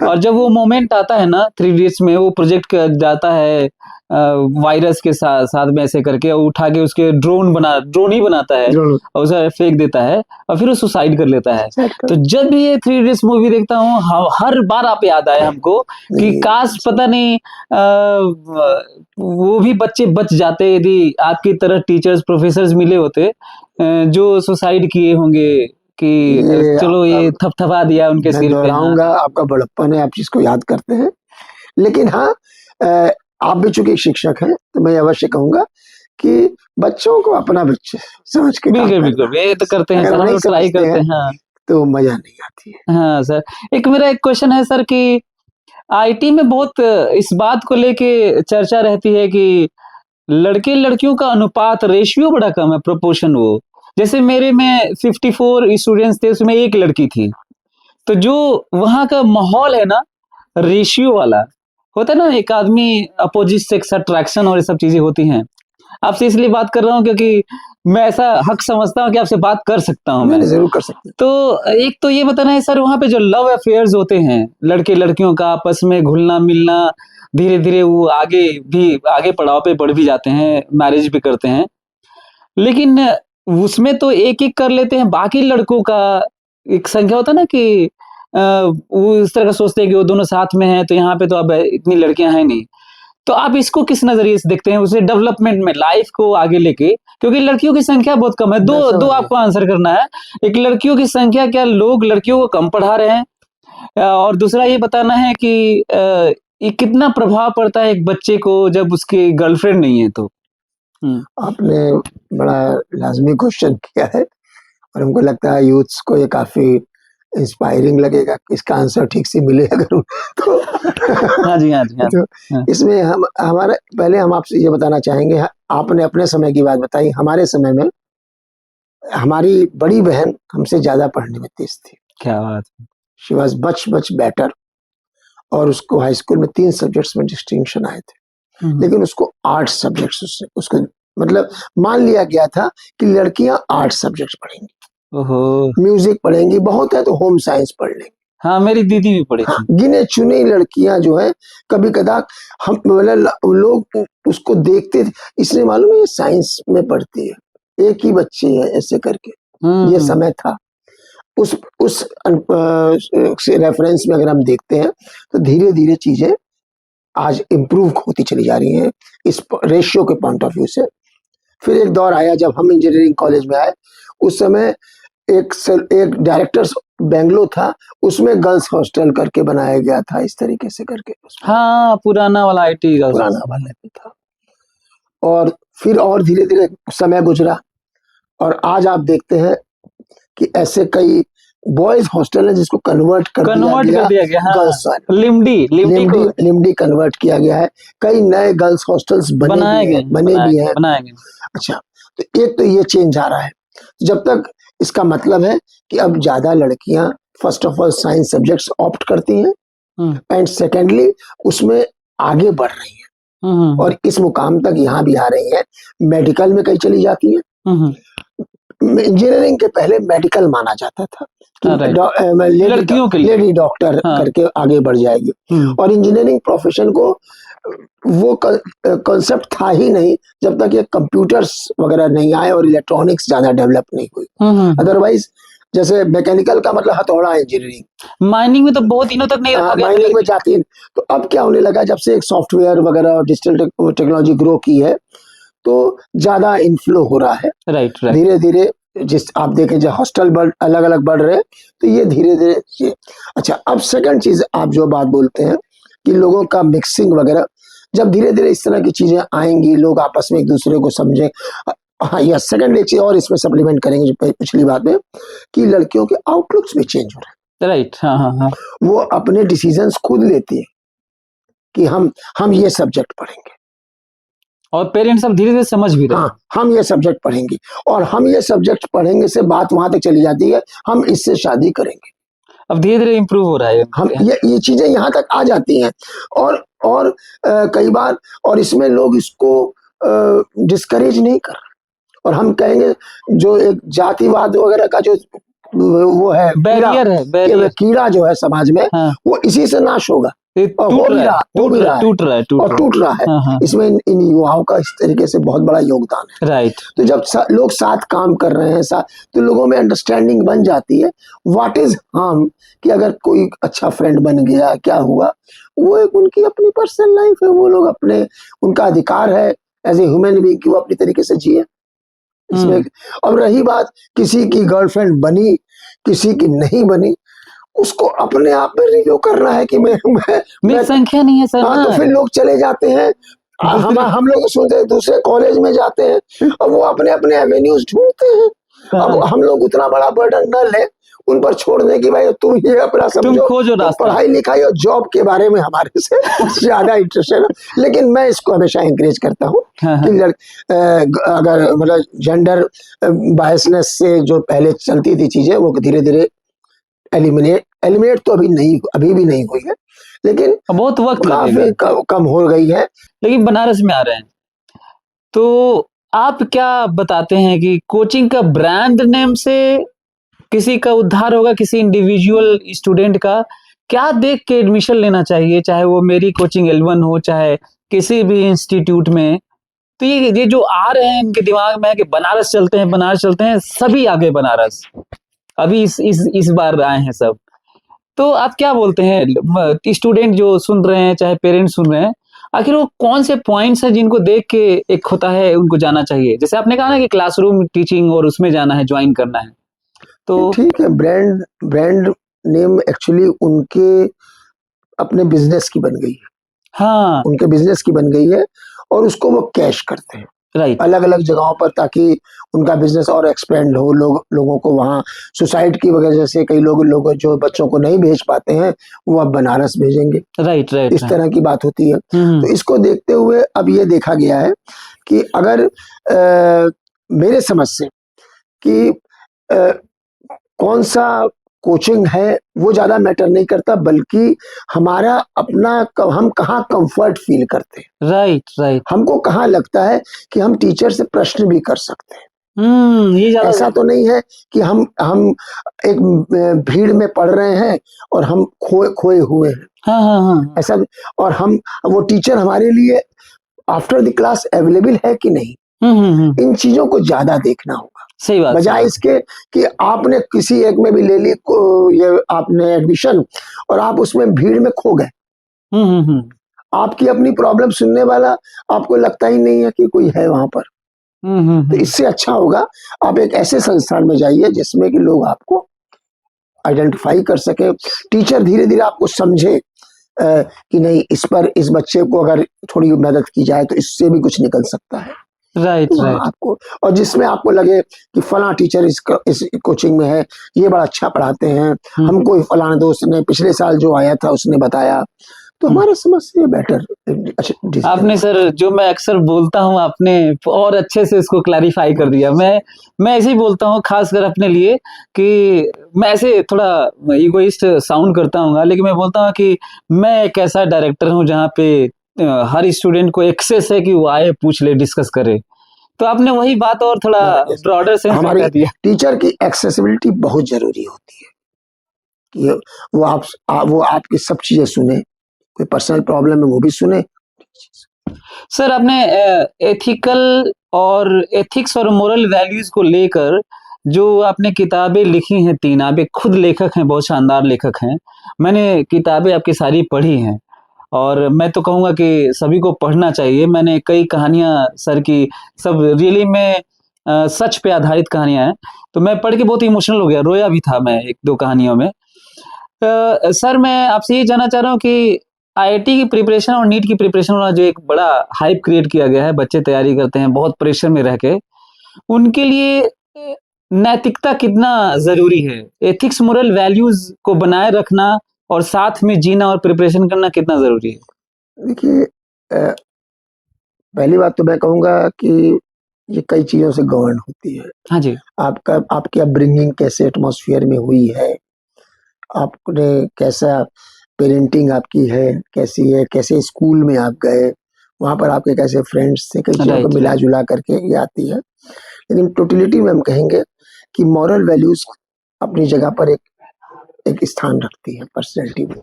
[SPEAKER 1] और जब वो मोमेंट आता है ना थ्री इडियट्स में, वो प्रोजेक्ट कर जाता है वायरस के साथ साथ में ऐसे करके उठा के उसके ड्रोन ही बनाता है
[SPEAKER 2] जरूर
[SPEAKER 1] और उसे फेंक देता है और फिर वो सुसाइड कर लेता है।
[SPEAKER 2] सेट कर
[SPEAKER 1] तो जब भी ये थ्री इडियट्स मूवी देखता हूँ हर बार आप याद आए हमको कि
[SPEAKER 2] नहीं,
[SPEAKER 1] काश पता नहीं वो भी बच्चे बच जाते यदि आपकी तरह टीचर्स प्रोफेसर्स मिले होते जो सुसाइड किए होंगे कि
[SPEAKER 2] ये
[SPEAKER 1] चलो ये थपथपा दिया उनके
[SPEAKER 2] मैं
[SPEAKER 1] सिर पे। हाँ
[SPEAKER 2] दोहराऊंगा, आपका बड़प्पन है, आप चीज याद करते हैं। लेकिन हाँ, अ, आप भी चूंकि एक शिक्षक हैं तो मैं अवश्य कहूंगा कि बच्चों को अपना बच्चे समझ के काम
[SPEAKER 1] बिल्कुल
[SPEAKER 2] करना
[SPEAKER 1] बिल्कुल, ये तो करते हैं
[SPEAKER 2] अगर
[SPEAKER 1] सर,
[SPEAKER 2] हम
[SPEAKER 1] हम
[SPEAKER 2] नहीं
[SPEAKER 1] लोग ट्राई
[SPEAKER 2] समझते
[SPEAKER 1] करते
[SPEAKER 2] हैं
[SPEAKER 1] हैं। हाँ
[SPEAKER 2] तो मजा नहीं आती है।
[SPEAKER 1] हाँ सर, एक मेरा एक क्वेश्चन है सर कि आईटी में बहुत इस बात को लेके चर्चा रहती है कि लड़के लड़कियों का अनुपात रेशियो बड़ा कम है, प्रोपोर्शन वो। जैसे मेरे में 54 स्टूडेंट्स थे, उसमें एक लड़की थी। तो जो वहाँ का माहौल है ना, रेशियो वाला होता है ना, एक आदमी अपोजिट सेक्स अट्रैक्शन और ये सब चीजें होती हैं। आपसे इसलिए बात कर रहा हूँ क्योंकि मैं ऐसा हक समझता हूँ कि आपसे बात कर सकता हूँ
[SPEAKER 2] नहीं
[SPEAKER 1] मैं।
[SPEAKER 2] नहीं, जरूर कर सकते हैं।
[SPEAKER 1] तो एक तो ये बताना है सर, वहाँ पे जो लव अफेयर्स होते हैं लड़के लड़कियों का आपस में घुलना मिलना, धीरे धीरे वो आगे पड़ाव पे बढ़ भी जाते हैं, मैरिज भी करते हैं। लेकिन उसमें तो एक एक कर लेते हैं, बाकी लड़कों का एक संख्या होता है ना कि वो इस तरह का सोचते हैं कि वो दोनों साथ में हैं तो यहाँ पे तो अब इतनी लड़कियां हैं नहीं। तो आप इसको किस नजरिए से देखते हैं, उसे डेवलपमेंट में लाइफ को आगे लेके? क्योंकि लड़कियों की संख्या बहुत कम है।
[SPEAKER 2] मैं
[SPEAKER 1] दो
[SPEAKER 2] समझ
[SPEAKER 1] दो
[SPEAKER 2] गया।
[SPEAKER 1] आपको आंसर करना है। एक, लड़कियों की संख्या, क्या लोग लड़कियों को कम पढ़ा रहे हैं? और दूसरा ये बताना है कि ये कितना प्रभाव पड़ता है एक बच्चे को जब उसकी गर्लफ्रेंड नहीं है तो?
[SPEAKER 2] आपने बड़ा लाजमी क्वेश्चन किया है और हमको लगता है यूथ्स को ये काफी इंस्पायरिंग लगेगा। इसका आंसर ठीक से मिले अगर तो
[SPEAKER 1] हाँ जी, हाँ जी, हाँ
[SPEAKER 2] तो
[SPEAKER 1] जी। हाँ।
[SPEAKER 2] इसमें हम आपसे ये बताना चाहेंगे, आपने अपने समय की बात बताई। हमारे समय में हमारी बड़ी बहन हमसे ज्यादा पढ़ने में तेज थी।
[SPEAKER 1] क्या बात है।
[SPEAKER 2] शी वॉज मच बेटर और उसको हाई स्कूल में 3 सब्जेक्ट्स में डिस्टिंक्शन आए थे। लेकिन उसको 8 सब्जेक्ट्स उसको मतलब मान लिया गया था कि लड़कियां 8 सब्जेक्ट्स पढ़ेंगी,
[SPEAKER 1] ओहो।
[SPEAKER 2] म्यूजिक पढ़ेंगी, बहुत है तो होम साइंस पढ़ लेंगी।
[SPEAKER 1] हाँ, मेरी दीदी भी पढ़ी
[SPEAKER 2] हाँ,
[SPEAKER 1] थी।
[SPEAKER 2] गिने चुने लड़कियां जो है, कभी कदार हम मतलब लोग उसको देखते थे, इसलिए मालूम है ये साइंस में पढ़ती है, एक ही बच्ची है, ऐसे करके ये समय था। उस रेफरेंस में अगर हम देखते हैं तो धीरे धीरे चीजें आज इम्प्रूव होती चली जा रही हैं इस रेशियो के पॉइंट ऑफ व्यू से। फिर एक दौर आया जब हम इंजीनियरिंग कॉलेज में आए, उस समय एक डायरेक्टर्स बेंगलो था, उसमें गर्ल्स हॉस्टल करके बनाया गया था, इस तरीके से करके
[SPEAKER 1] हाँ, पुराना वाला आईटी का
[SPEAKER 2] पुराना वाला भी था। और फिर और धीरे धीरे समय गुजरा और आज आप देखते हैं कि ऐसे कई बॉयज हॉस्टल है जिसको कन्वर्ट कर दिया गया
[SPEAKER 1] हाँ।
[SPEAKER 2] गर्ल्स
[SPEAKER 1] लिमडी
[SPEAKER 2] कन्वर्ट किया गया है। कई नए गर्ल्स हॉस्टल्स बने भी हैं। अच्छा, तो एक तो ये चेंज आ रहा है। जब तक इसका मतलब है कि अब ज्यादा लड़कियां first of all science subjects opt करती हैं एंड सेकेंडली उसमें आगे बढ़ रही हैं और इस मुकाम तक यहाँ भी आ रही हैं। मेडिकल में कई चली जाती हैं। इंजीनियरिंग के पहले मेडिकल माना जाता था कि लेडी डॉक्टर करके आगे बढ़ जाएगी और इंजीनियरिंग प्रोफेशन को वो कॉन्सेप्ट था ही नहीं जब तक ये कंप्यूटर्स वगैरह नहीं आए और इलेक्ट्रॉनिक्स ज्यादा डेवलप नहीं हुई। अदरवाइज जैसे मैकेनिकल का मतलब हथौड़ा है इंजीनियरिंग,
[SPEAKER 1] माइनिंग में तो बहुत दिनों तक नहीं रखा गया,
[SPEAKER 2] माइनिंग में जाती है। तो अब क्या होने लगा, जब से एक सॉफ्टवेयर वगैरह और डिजिटल टेक्नोलॉजी ग्रो की है तो ज्यादा इनफ्लो हो रहा है।
[SPEAKER 1] राइट।
[SPEAKER 2] धीरे धीरे जिस आप देखें जो हॉस्टल अलग अलग बढ़ रहे हैं तो ये धीरे धीरे। अच्छा, अब सेकंड चीज आप जो बात बोलते हैं कि लोगों का मिक्सिंग वगैरह, जब धीरे धीरे इस तरह की चीजें आएंगी, लोग आपस में एक दूसरे को समझें। हाँ, यह सेकंड एक चीज और इसमें सप्लीमेंट करेंगे जो पिछली बात में, कि लड़कियों के आउटलुक्स भी चेंज हो रहे हैं।
[SPEAKER 1] राइट। हाँ।
[SPEAKER 2] वो अपने डिसीजंस खुद लेती है कि हम ये सब्जेक्ट पढ़ेंगे
[SPEAKER 1] और पेरेंट्स अब धीरे धीरे समझ भी रहे हैं।
[SPEAKER 2] हाँ, हम ये सब्जेक्ट पढ़ेंगे और हम ये सब्जेक्ट पढ़ेंगे से बात वहां तक चली जाती है, हम इससे शादी करेंगे।
[SPEAKER 1] अब धीरे धीरे इम्प्रूव हो रहा है।
[SPEAKER 2] हम ये चीजें यहाँ तक आ जाती हैं और कई बार और इसमें लोग इसको डिस्करेज नहीं कर रहे। और हम कहेंगे जो एक जातिवाद वगैरह का जो वो है कीड़ा,
[SPEAKER 1] बैरियर है,
[SPEAKER 2] कि
[SPEAKER 1] बैरियर।
[SPEAKER 2] कीड़ा जो है समाज में,
[SPEAKER 1] हाँ,
[SPEAKER 2] वो इसी से नाश होगा
[SPEAKER 1] ये
[SPEAKER 2] और हो
[SPEAKER 1] टूट
[SPEAKER 2] भी
[SPEAKER 1] रहा है,
[SPEAKER 2] रहा हो
[SPEAKER 1] टूट
[SPEAKER 2] भी
[SPEAKER 1] रहा
[SPEAKER 2] रहा
[SPEAKER 1] है,
[SPEAKER 2] है
[SPEAKER 1] टूट रहा है, टूट
[SPEAKER 2] और
[SPEAKER 1] रहा
[SPEAKER 2] टूट रहा है।
[SPEAKER 1] है। हाँ,
[SPEAKER 2] इसमें इन युवाओं का इस तरीके से बहुत बड़ा योगदान है।
[SPEAKER 1] राइट।
[SPEAKER 2] तो जब लोग साथ काम कर रहे हैं साथ, तो लोगों में अंडरस्टैंडिंग बन जाती है। व्हाट इज हार्म कि अगर कोई अच्छा फ्रेंड बन गया, क्या हुआ, वो एक उनकी अपनी पर्सनल लाइफ है, वो लोग अपने, उनका अधिकार है एज ए ह्यूमन बीइंग कि वो अपनी तरीके से जिए इसमें। अब रही बात किसी की गर्लफ्रेंड बनी, किसी की नहीं बनी, उसको अपने आप में रिव्यू करना है कि
[SPEAKER 1] मेरी संख्या नहीं है सर
[SPEAKER 2] हाँ,
[SPEAKER 1] ना।
[SPEAKER 2] तो फिर लोग चले जाते हैं, हम लोग सुनते हैं दूसरे कॉलेज में जाते हैं और वो अपने अपने एवेन्यूज ढूंढते हैं। अब हम लोग उतना बड़ा बर्डन न ले उन पर छोड़ने की, भाई तुम ये अपना
[SPEAKER 1] तुम
[SPEAKER 2] समझो,
[SPEAKER 1] खोजो
[SPEAKER 2] तो
[SPEAKER 1] रास्ता।
[SPEAKER 2] पढ़ाई लिखाई और जॉब के बारे में हमारे से ज्यादा इंटरेस्टेड है। लेकिन मैं इसको हमेशा एंकरेज करता हूँ
[SPEAKER 1] हाँ,
[SPEAKER 2] कि अगर मतलब जेंडर बायसनेस से जो पहले चलती थी चीजें, वो धीरे धीरे एलिमिनेट तो अभी भी नहीं हुई है, लेकिन
[SPEAKER 1] बहुत वक्त
[SPEAKER 2] काफी
[SPEAKER 1] लगेगा,
[SPEAKER 2] कम हो गई है।
[SPEAKER 1] लेकिन बनारस में आ रहे हैं। तो आप क्या बताते हैं कि कोचिंग का ब्रांड नेम से किसी का उद्धार होगा, किसी इंडिविजुअल स्टूडेंट का? क्या देख के एडमिशन लेना चाहिए, चाहे वो मेरी कोचिंग L1 हो, चाहे किसी भी इंस्टीट्यूट में? तो ये जो आ रहे हैं इनके दिमाग में है कि बनारस चलते हैं, बनारस चलते हैं, सभी आगे बनारस। अभी इस बार आए हैं सब। तो आप क्या बोलते हैं, स्टूडेंट जो सुन रहे हैं, चाहे पेरेंट्स सुन रहे हैं, आखिर वो कौन से पॉइंट्स हैं जिनको देख के एक होता है उनको जाना चाहिए? जैसे आपने कहा ना कि क्लासरूम टीचिंग और उसमें जाना है, ज्वाइन करना है, तो
[SPEAKER 2] ठीक है, ब्रांड नेम एक्चुअली उनके अपने बिजनेस की बन गई है,
[SPEAKER 1] हाँ,
[SPEAKER 2] उनके बिजनेस की बन गई है और उसको वो कैश करते हैं
[SPEAKER 1] राइट,
[SPEAKER 2] अलग अलग जगहों पर, ताकि उनका बिजनेस और एक्सपेंड हो। लोगों को वहाँ सुसाइड की वजह से कई लोग जो बच्चों को नहीं भेज पाते हैं, वो अब बनारस भेजेंगे,
[SPEAKER 1] राइट, राइट,
[SPEAKER 2] इस तरह की बात होती है।
[SPEAKER 1] हम्म,
[SPEAKER 2] तो इसको देखते हुए अब ये देखा गया है कि अगर मेरे समझ से कि अ, कौन सा कोचिंग है वो ज्यादा मैटर नहीं करता, बल्कि हमारा अपना हम कहाँ कंफर्ट फील करते हैं,
[SPEAKER 1] राइट, राइट,
[SPEAKER 2] हमको कहाँ लगता है कि हम टीचर से प्रश्न भी कर सकते हैं।
[SPEAKER 1] ये ज्यादा
[SPEAKER 2] ऐसा तो नहीं है कि हम एक भीड़ में पढ़ रहे हैं और हम खोए हुए हैं,
[SPEAKER 1] हाँ, हाँ, हाँ,
[SPEAKER 2] ऐसा। और वो टीचर हमारे लिए आफ्टर द क्लास अवेलेबल है कि नहीं, इन चीजों को ज्यादा देखना होगा,
[SPEAKER 1] सही बात,
[SPEAKER 2] बजाय इसके कि आपने किसी एक में भी ले ली ये आपने एडमिशन और आप उसमें भीड़ में खो गए, आपकी अपनी प्रॉब्लम सुनने वाला आपको लगता ही नहीं है कि कोई है वहां पर। तो इससे अच्छा होगा आप एक ऐसे संस्थान में जाइए जिसमें कि लोग आपको आइडेंटिफाई कर सके, टीचर धीरे धीरे आपको समझे कि नहीं, इस बच्चे को अगर थोड़ी मदद की जाए तो इससे भी कुछ निकल सकता है।
[SPEAKER 1] राइट,
[SPEAKER 2] तो वहाँ
[SPEAKER 1] राइट,
[SPEAKER 2] आपको, और जिसमें आपको लगे कि फला टीचर इस कोचिंग में है, ये बड़ा अच्छा पढ़ाते हैं, हमको फलाना दोस्त ने पिछले साल जो आया था उसने बताया, तो हमारे समझ से बेटर अच्छा
[SPEAKER 1] आपने सर जो मैं अक्सर बोलता हूँ, आपने और अच्छे से इसको क्लैरिफाई कर दिया। मैं ऐसे ही बोलता हूँ खासकर अपने लिए कि मैं ऐसे थोड़ा इगोइस्ट साउंड करता हूँ, लेकिन मैं बोलता हूँ कि मैं एक ऐसा डायरेक्टर हूँ जहाँ पे हर स्टूडेंट को एक्सेस है कि वो आए, पूछ ले, डिस्कस करे। तो आपने वही बात और थोड़ा ब्रॉडर सेंस में
[SPEAKER 2] हमारी
[SPEAKER 1] कह दिया।
[SPEAKER 2] टीचर की एक्सेसिबिलिटी बहुत जरूरी होती है कि वो आपकी सब चीजें सुने, कोई पर्सनल प्रॉब्लम है वो भी सुने।
[SPEAKER 1] सर आपने एथिकल और एथिक्स और मोरल वैल्यूज को लेकर जो आपने किताबें लिखी हैं, 3 आप एक खुद लेखक हैं, बहुत शानदार लेखक हैं। मैंने किताबें आपकी सारी पढ़ी हैं और मैं तो कहूँगा कि सभी को पढ़ना चाहिए। मैंने कई कहानियाँ सर की, सब रियली में सच पे आधारित कहानियाँ हैं। तो मैं पढ़ के बहुत इमोशनल हो गया, रोया भी था मैं 1-2 कहानियों में। सर मैं आपसे ये जानना चाह रहा हूँ कि आईआईटी की प्रिपरेशन और नीट की प्रिपरेशन वाला जो एक बड़ा हाइप क्रिएट किया गया है, बच्चे तैयारी करते हैं बहुत प्रेशर में रह के, उनके लिए नैतिकता कितना जरूरी है? एथिक्स मोरल वैल्यूज को बनाए रखना और साथ में जीना और प्रिपरेशन करना कितना जरूरी है?
[SPEAKER 2] देखिए, पहली बात तो मैं कहूँगा कि ये कई चीज़ों से गवर्न होती है।
[SPEAKER 1] हाँ जी।
[SPEAKER 2] आपकी अपब्रिंगिंग कैसे एटमॉस्फेयर में हुई है, आपने कैसा पेरेंटिंग आपकी है, कैसी है, कैसे स्कूल में आप गए, वहाँ पर आपके कैसे फ्रेंड्स थे, कई चीज़ों को
[SPEAKER 1] राइट,
[SPEAKER 2] मिला-जुला करके ये आती है। लेकिन टोटलिटी में हम कहेंगे कि मॉरल वैल्यूज़ अपनी जगह पर एक स्थान रखती है पर्सनैलिटी में,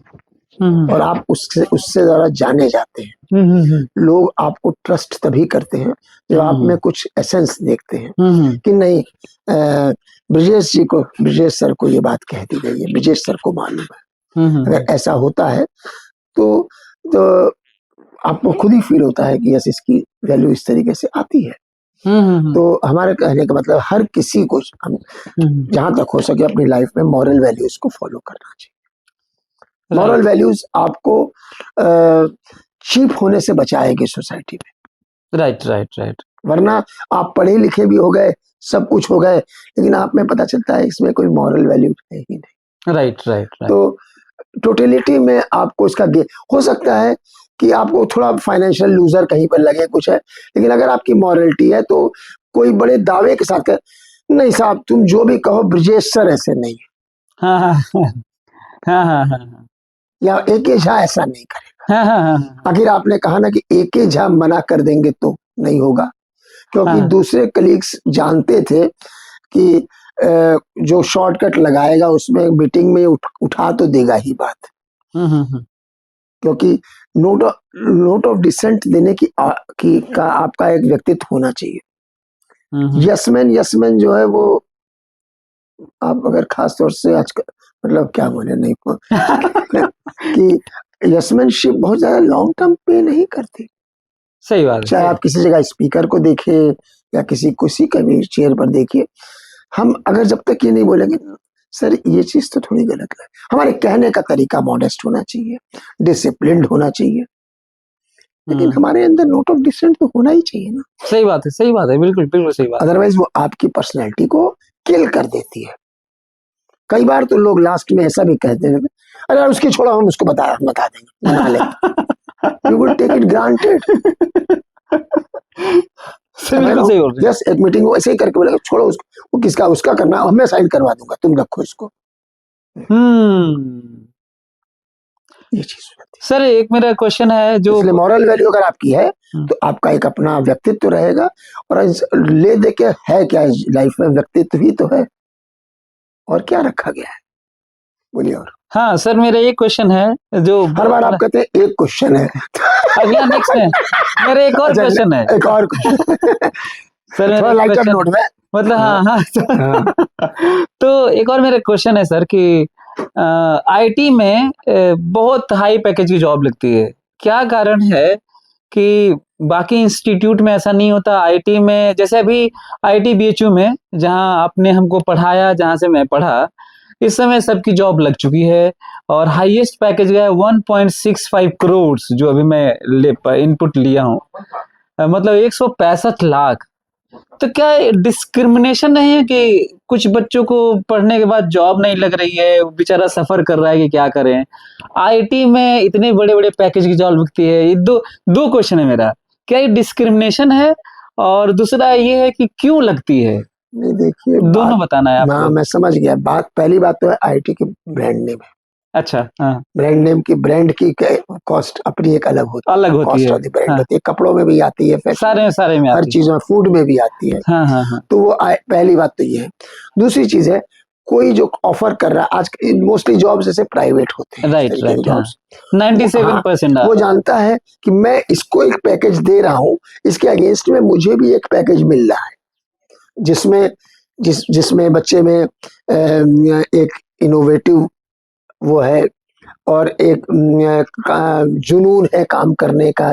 [SPEAKER 2] और आप उससे उससे ज़्यादा जाने जाते हैं। लोग आपको ट्रस्ट तभी करते हैं जब आप में कुछ एसेंस देखते हैं कि नहीं, ब्रिजेश सर को ये बात कह दी गई है, ब्रिजेश सर को मालूम है। अगर ऐसा होता है तो आपको खुद ही फील होता है कि यस, इसकी वैल्यू इस तरीके से आती है। तो हमारे कहने का मतलब हर किसी को जहां तक हो सके अपनी लाइफ में मॉरल वैल्यूज को फॉलो करना चाहिए। मॉरल वैल्यूज आपको चीप होने से बचाएगी सोसाइटी में।
[SPEAKER 1] राइट।
[SPEAKER 2] वरना आप पढ़े लिखे भी हो गए, सब कुछ हो गए, लेकिन आप में पता चलता है इसमें कोई मॉरल वैल्यू है ही नहीं।
[SPEAKER 1] राइट।
[SPEAKER 2] तो टोटलिटी में आपको इसका हो सकता है कि आपको थोड़ा फाइनेंशियल लूजर कहीं पर लगे, कुछ है, लेकिन अगर आपकी मॉरलिटी है तो कोई बड़े दावे के साथ कर, नहीं साहब तुम जो भी कहो ब्रिजेश सर ऐसे नहीं है,
[SPEAKER 1] हाँ।
[SPEAKER 2] या एके झा ऐसा नहीं करेगा।
[SPEAKER 1] हाँ।
[SPEAKER 2] आखिर आपने कहा ना कि एके झा मना कर देंगे तो नहीं होगा, क्योंकि दूसरे कलीग्स जानते थे कि जो शॉर्टकट लगाएगा उसमें मीटिंग में उठा तो देगा ही बात। क्योंकि नोट ऑफ डिसेंट देने की का आपका एक व्यक्तित्व होना चाहिए। यसमैन जो है वो आप अगर खास तौर से आजकल मतलब क्या बोले नहीं कि यसमैनशिप बहुत ज्यादा लॉन्ग टर्म पे नहीं करती।
[SPEAKER 1] सही बात है।
[SPEAKER 2] चाहे आप किसी जगह स्पीकर को देखिए या किसी का भी चेयर पर देखिए, हम अगर जब तक ये नहीं बोलेंगे सर ये चीज तो थोड़ी गलत है, हमारे कहने का तरीका मॉडेस्ट होना चाहिए, डिसिप्लिन्ड होना चाहिए, लेकिन हमारे अंदर नोट ऑफ डिसेंट तो होना ही चाहिए ना।
[SPEAKER 1] सही बात है, बिल्कुल सही बात।
[SPEAKER 2] अदरवाइज वो आपकी पर्सनैलिटी को किल कर देती है। कई बार तो लोग लास्ट में ऐसा भी कहते हैं, अरे उसकी छोड़ो, हम उसको बता देंगे, बना ले। You will take it granted। Yes, एक मीटिंग को ऐसे ही करके बोलेगा छोड़ो उसको, वो किसका उसका करना, मैं साइन करवा दूंगा, तुम रखो इसको। ये चीज
[SPEAKER 1] सर एक मेरा क्वेश्चन है, जो
[SPEAKER 2] इसलिए मॉरल वैल्यू अगर आपकी है तो आपका एक अपना व्यक्तित्व रहेगा, और ले दे के है क्या लाइफ में, व्यक्तित्व ही तो है, और क्या रखा गया है, बोलिए। और
[SPEAKER 1] हाँ सर मेरा एक क्वेश्चन है, जो
[SPEAKER 2] हर बार आप कहते हैं एक क्वेश्चन है,
[SPEAKER 1] अगला नेक्स्ट है मेरा एक और क्वेश्चन है,
[SPEAKER 2] एक और
[SPEAKER 1] सर
[SPEAKER 2] थोड़ा लाइटर नोट में
[SPEAKER 1] मतलब हाँ। तो एक और मेरा क्वेश्चन है सर कि आईटी में बहुत हाई पैकेज की जॉब लगती है, क्या कारण है कि बाकी इंस्टीट्यूट में ऐसा नहीं होता, आईटी में जैसे अभी आईटी बीएचयू में जहां आपने हमको पढ़ाया, जहां से मैं पढ़ा, इस समय सबकी जॉब लग चुकी है और हाईएस्ट पैकेज गया 1.65 करोड़, जो अभी मैं इनपुट लिया हूँ, मतलब 165 लाख। तो क्या डिस्क्रिमिनेशन नहीं है कि कुछ बच्चों को पढ़ने के बाद जॉब नहीं लग रही है, बेचारा सफर कर रहा है कि क्या करें? आईटी में इतने बड़े बड़े पैकेज की जॉब लगती है, ये दो क्वेश्चन है मेरा, क्या ये डिस्क्रिमिनेशन है, और दूसरा ये है कि क्यों लगती है?
[SPEAKER 2] नहीं देखिए,
[SPEAKER 1] दोनों बताना है आपको।
[SPEAKER 2] मैं समझ गया बात। पहली बात तो है आईटी की ब्रांड नेम है।
[SPEAKER 1] अच्छा, हाँ।
[SPEAKER 2] ब्रांड की कॉस्ट अपनी एक अलग होती है, कॉस्ट ऑफ द ब्रांड होती है, कपड़ों में भी आती है,
[SPEAKER 1] सारे में
[SPEAKER 2] हर चीजों में, फूड में भी आती है।
[SPEAKER 1] हाँ।
[SPEAKER 2] तो वो पहली बात तो ये है। दूसरी चीज है, कोई जो ऑफर कर रहा है, आज मोस्टली जॉब्स जैसे प्राइवेट होते हैं,
[SPEAKER 1] राइट, 97%
[SPEAKER 2] वो जानता है कि मैं इसको एक पैकेज दे रहा हूँ, इसके अगेंस्ट में मुझे भी एक पैकेज मिल रहा है, जिसमें बच्चे में एक इनोवेटिव वो है और एक जुनून है काम करने का,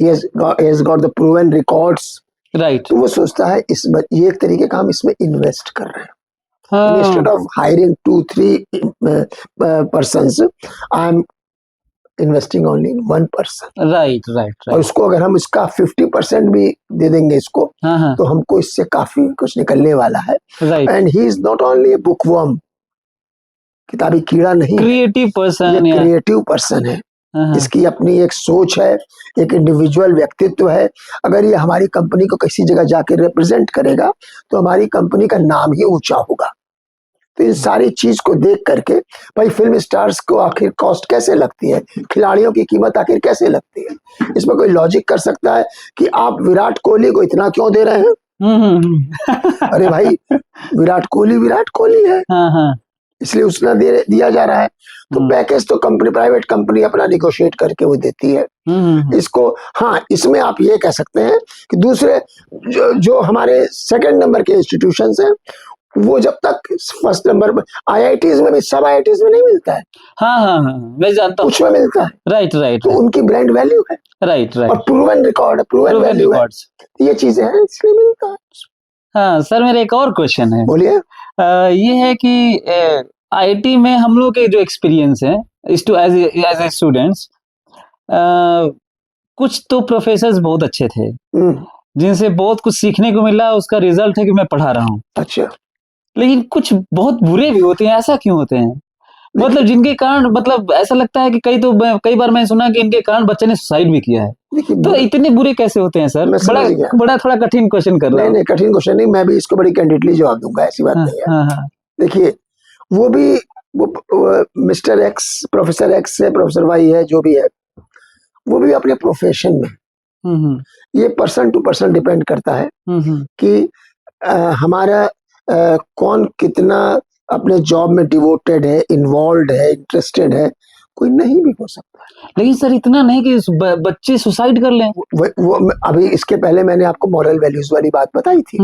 [SPEAKER 2] he has got the proven records,
[SPEAKER 1] right.
[SPEAKER 2] तो वो सोचता है ये एक तरीके का हम इसमें इन्वेस्ट कर रहे हैं, instead of hiring 2-3 persons, I am investing only in 1 person।
[SPEAKER 1] Right.
[SPEAKER 2] और उसको अगर हम इसका 50% भी दे देंगे इसको, तो हमको इससे काफी कुछ निकलने वाला है। And he is not only A bookworm, किताबी कीड़ा नहीं,
[SPEAKER 1] क्रिएटिव पर्सन,
[SPEAKER 2] ये क्रिएटिव पर्सन है, इसकी अपनी एक सोच है, एक इंडिविजुअल व्यक्तित्व है। अगर ये हमारी कंपनी को किसी जगह जाकर रिप्रेजेंट करेगा तो हमारी कंपनी का नाम ही ऊंचा होगा। तो इन सारी चीज को देख करके भाई फिल्म स्टार्स को आखिर कॉस्ट कैसे लगती है, खिलाड़ियों की कीमत आखिर कैसे लगती है, इसमें कोई लॉजिक कर सकता है कि आप विराट कोहली को इतना क्यों दे रहे हैं? अरे भाई, विराट कोहली है,
[SPEAKER 1] हाँ हाँ
[SPEAKER 2] इसलिए उसने दिया जा रहा है। तो पैकेज तो कंपनी, प्राइवेट कंपनी अपना निगोशिएट करके वो देती है इसको। हाँ, इसमें आप ये कह सकते हैं कि दूसरे जो हमारे सेकंड नंबर के इंस्टीट्यूशंस हैं, वो जब तक फर्स्ट नंबर में, आईआईटीज में भी, सब आईआईटीज में नहीं मिलता है।
[SPEAKER 1] हाँ हाँ हाँ, मैं जानता हूँ,
[SPEAKER 2] कुछ में मिलता है।
[SPEAKER 1] राइट राइट,
[SPEAKER 2] तो उनकी ब्रांड वैल्यू है,
[SPEAKER 1] राइट
[SPEAKER 2] और
[SPEAKER 1] राइट,
[SPEAKER 2] प्रूवन रिकॉर्ड है, प्रूवन वैल्यू है, ये चीजें हैं, इसलिए मिलता है।
[SPEAKER 1] हाँ सर, मेरा एक और क्वेश्चन है।
[SPEAKER 2] बोलिए।
[SPEAKER 1] ये है कि आईटी में हम लोग के जो एक्सपीरियंस है एज ए स्टूडेंट्स, कुछ तो प्रोफेसर्स बहुत अच्छे थे जिनसे बहुत कुछ सीखने को मिला, उसका रिजल्ट है कि मैं पढ़ा रहा हूँ।
[SPEAKER 2] अच्छा।
[SPEAKER 1] लेकिन कुछ बहुत बुरे भी होते हैं, ऐसा क्यों होते हैं? मतलब जिनके कारण, मतलब ऐसा लगता है कि कई बार मैंने सुना कि इनके कारण बच्चे ने सुसाइड भी किया है। तो इतने बुरे कैसे होते हैं सर? बड़ा थोड़ा कठिन क्वेश्चन कर रहा हूं।
[SPEAKER 2] नहीं, कठिन क्वेश्चन नहीं, मैं भी इसको बड़ी कैंडिडेटली जवाब दूंगा, ऐसी बात नहीं है।
[SPEAKER 1] हाँ हाँ,
[SPEAKER 2] देखिए, वो मिस्टर एक्स, प्रोफेसर एक्स है, प्रोफेसर वाई है, जो भी है, वो भी अपने प्रोफेशन में, ये पर्सन टू पर्सन डिपेंड करता है कि हमारा कौन कितना अपने जॉब में डिवोटेड है, इन्वॉल्व है, इंटरेस्टेड है। कोई नहीं भी हो सकता है।
[SPEAKER 1] लेकिन सर इतना नहीं कि बच्चे सुसाइड कर लें।
[SPEAKER 2] वो अभी इसके पहले मैंने आपको मॉरल वैल्यूज वाली बात बताई थी।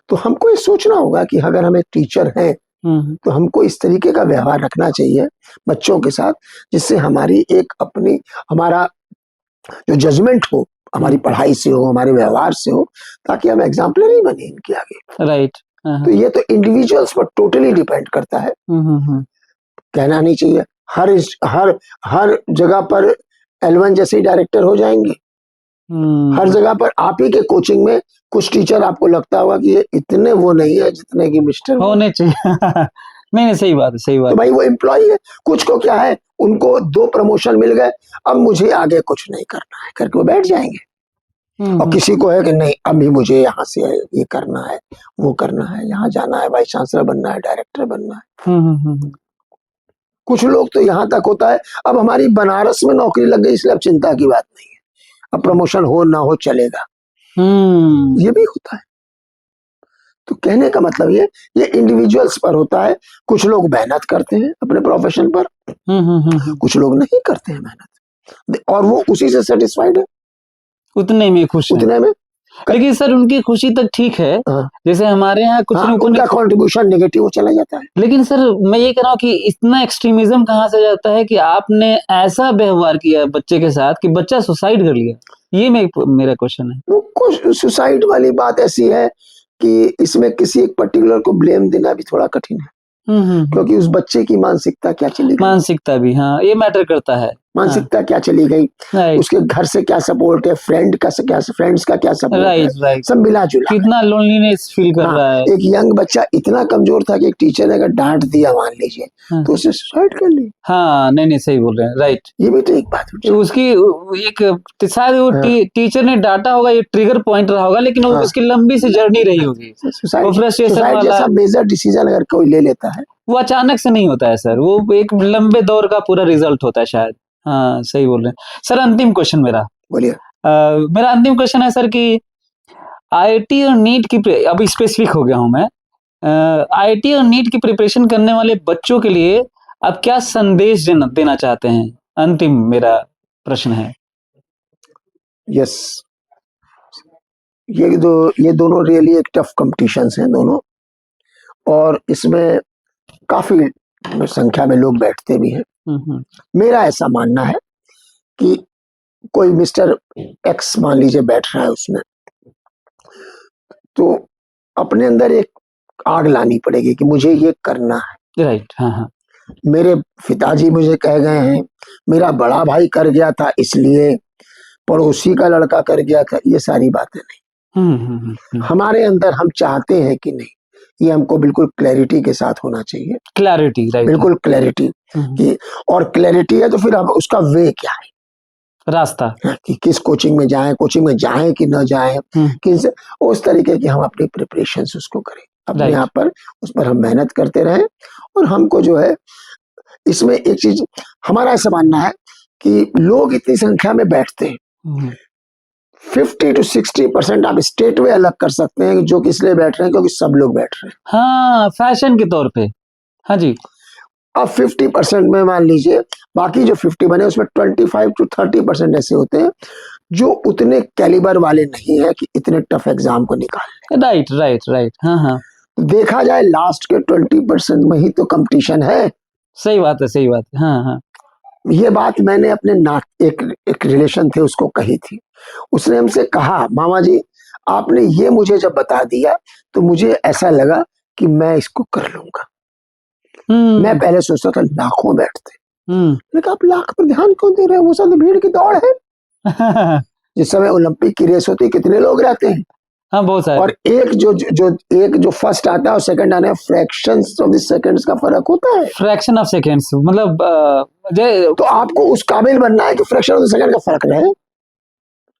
[SPEAKER 2] तो हमको ये सोचना होगा कि अगर हम एक टीचर हैं तो हमको इस तरीके का व्यवहार रखना चाहिए बच्चों के साथ, जिससे हमारी एक अपनी, हमारा जो जजमेंट हो, हमारी पढ़ाई से हो, हमारे व्यवहार से हो, ताकि हम एग्जाम्पलरी बने इनके आगे।
[SPEAKER 1] राइट।
[SPEAKER 2] तो ये तो इंडिविजुअल्स पर टोटली डिपेंड करता है। कहना नहीं चाहिए हर जगह पर L1 जैसे ही डायरेक्टर हो जाएंगे। हर जगह पर आप ही के कोचिंग में कुछ टीचर आपको लगता होगा कि ये इतने वो नहीं है जितने की मिस्टर
[SPEAKER 1] होने चाहिए। नहीं, सही बात है, सही बात।
[SPEAKER 2] तो भाई वो एम्प्लॉई है, कुछ को क्या है, उनको 2 प्रमोशन मिल गए, अब मुझे आगे कुछ नहीं करना है करके वो बैठ जाएंगे। और किसी को है कि नहीं, अभी मुझे यहाँ से ये करना है, वो करना है, यहाँ जाना है, वाइस चांसलर बनना है, डायरेक्टर बनना है। कुछ लोग तो यहाँ तक होता है, अब हमारी बनारस में नौकरी लग गई, इसलिए अब चिंता की बात नहीं है, अब प्रमोशन हो ना हो चलेगा। ये भी होता है। तो कहने का मतलब ये इंडिविजुअल्स पर होता है। कुछ लोग मेहनत करते हैं अपने प्रोफेशन पर, कुछ लोग नहीं करते हैं मेहनत, और वो उसी से सेटिस्फाइड है,
[SPEAKER 1] उतने में खुश है।
[SPEAKER 2] उतने में।
[SPEAKER 1] लेकिन सर उनकी खुशी तक ठीक है। जैसे हमारे यहाँ कुछ
[SPEAKER 2] उनका कंट्रीब्यूशन नेगेटिव चला जाता है।
[SPEAKER 1] लेकिन सर मैं ये कह रहा हूँ कि इतना एक्सट्रीमिज्म कहाँ से जाता है कि आपने ऐसा व्यवहार किया बच्चे के साथ कि बच्चा सुसाइड कर लिया? ये मेरा क्वेश्चन है।
[SPEAKER 2] वो कुछ सुसाइड वाली बात ऐसी है कि इसमें किसी एक पर्टिकुलर को ब्लेम देना भी थोड़ा कठिन है, क्योंकि उस बच्चे की मानसिकता क्या चली गई,
[SPEAKER 1] मानसिकता भी, हाँ, ये मैटर करता है।
[SPEAKER 2] मानसिकता क्या चली गई, उसके घर से क्या सपोर्ट है, फ्रेंड्स का क्या सपोर्ट है, सब मिला जुला,
[SPEAKER 1] कितना लोनलीनेस फील कर रहा है।
[SPEAKER 2] एक यंग बच्चा इतना कमजोर था कि एक टीचर ने अगर डांट दिया मान लीजिए, तो उसने सुसाइड कर ली।
[SPEAKER 1] हाँ, नहीं सही बोल रहे हैं, राइट।
[SPEAKER 2] ये भी तो एक बात है।
[SPEAKER 1] उसकी एक शायद वो टीचर ने डांटा होगा, ये ट्रिगर पॉइंट रहा होगा, लेकिन उसकी लंबी सी जर्नी रही होगी।
[SPEAKER 2] सुसाइड जैसा मेजर डिसीजन अगर कोई ले लेता है,
[SPEAKER 1] वो अचानक से नहीं होता है सर, वो एक लंबे दौर का पूरा रिजल्ट होता है शायद। हाँ, सही बोल रहे हैं सर। अंतिम क्वेश्चन मेरा,
[SPEAKER 2] बोलिए।
[SPEAKER 1] मेरा अंतिम क्वेश्चन है सर कि आईआईटी और नीट की, अभी स्पेसिफिक हो गया हूं मैं, आईआईटी और नीट की प्रिपरेशन करने वाले बच्चों के लिए आप क्या संदेश देना चाहते हैं? अंतिम मेरा प्रश्न है।
[SPEAKER 2] यस, ये दोनों रियली एक टफ कॉम्पिटिशन्स हैं दोनों, और इसमें काफी संख्या में लोग बैठते भी हैं। मेरा ऐसा मानना है कि कोई मिस्टर एक्स मान लीजिए बैठ रहा है उसमें, तो अपने अंदर एक आग लानी पड़ेगी कि मुझे ये करना है।
[SPEAKER 1] राइट। हाँ।
[SPEAKER 2] मेरे पिताजी मुझे कह गए हैं, मेरा बड़ा भाई कर गया था इसलिए, पड़ोसी का लड़का कर गया था, ये सारी बातें नहीं। हमारे अंदर हम चाहते हैं कि नहीं, ये हमको बिल्कुल क्लैरिटी के साथ होना चाहिए।
[SPEAKER 1] क्लैरिटी, राइट, बिल्कुल
[SPEAKER 2] क्लैरिटी कि, और क्लैरिटी है तो फिर अब उसका वे क्या है,
[SPEAKER 1] रास्ता,
[SPEAKER 2] कि किस कोचिंग में जाएं कि न जाएं, किस उस तरीके की हम अपनी प्रिपरेशन उसको करें, अपने यहाँ पर उस पर हम मेहनत करते रहें। और हमको जो है इसमें एक चीज हमारा ऐसा मानना है कि लोग इतनी संख्या में बैठते हैं, 50 to 60% आप स्टेट वे अलग कर सकते हैं, जो कि इसलिए बैठ रहे हैं क्योंकि सब लोग बैठ रहे हैं।
[SPEAKER 1] हाँ, फैशन के तौर पे। हाँ जी।
[SPEAKER 2] अब 50% में मान लीजिए बाकी जो 50 बने उसमें 25 to 30% ऐसे होते हैं जो उतने कैलिबर वाले नहीं है कि इतने टफ एग्जाम को निकाल
[SPEAKER 1] राइट राइट राइट। हाँ हाँ,
[SPEAKER 2] लें। देखा जाए लास्ट के 20% में ही तो कंपटीशन है।
[SPEAKER 1] सही बात है, सही बात है। हाँ हाँ।
[SPEAKER 2] ये बात मैंने अपने एक रिलेशन थे उसको कही थी। उसने हमसे कहा, मामा जी आपने ये मुझे जब बता दिया तो मुझे ऐसा लगा कि मैं इसको कर लूंगा। मैं पहले सोचता था लाखों बैठते, लेकिन आप लाख पर ध्यान क्यों दे रहे हैं? वो सब भीड़ की दौड़ है। जिस समय ओलंपिक की रेस होती है कितने लोग रहते हैं?
[SPEAKER 1] हाँ, बहुत सारे।
[SPEAKER 2] और एक जो फर्स्ट आता है और सेकंड आने में फ्रैक्शंस ऑफ द सेकंड्स का फर्क होता है।
[SPEAKER 1] फ्रैक्शन ऑफ सेकेंड्स, मतलब
[SPEAKER 2] तो आपको उस काबिल बनना है कि फ्रैक्शन ऑफ द सेकंड का फर्क रहे।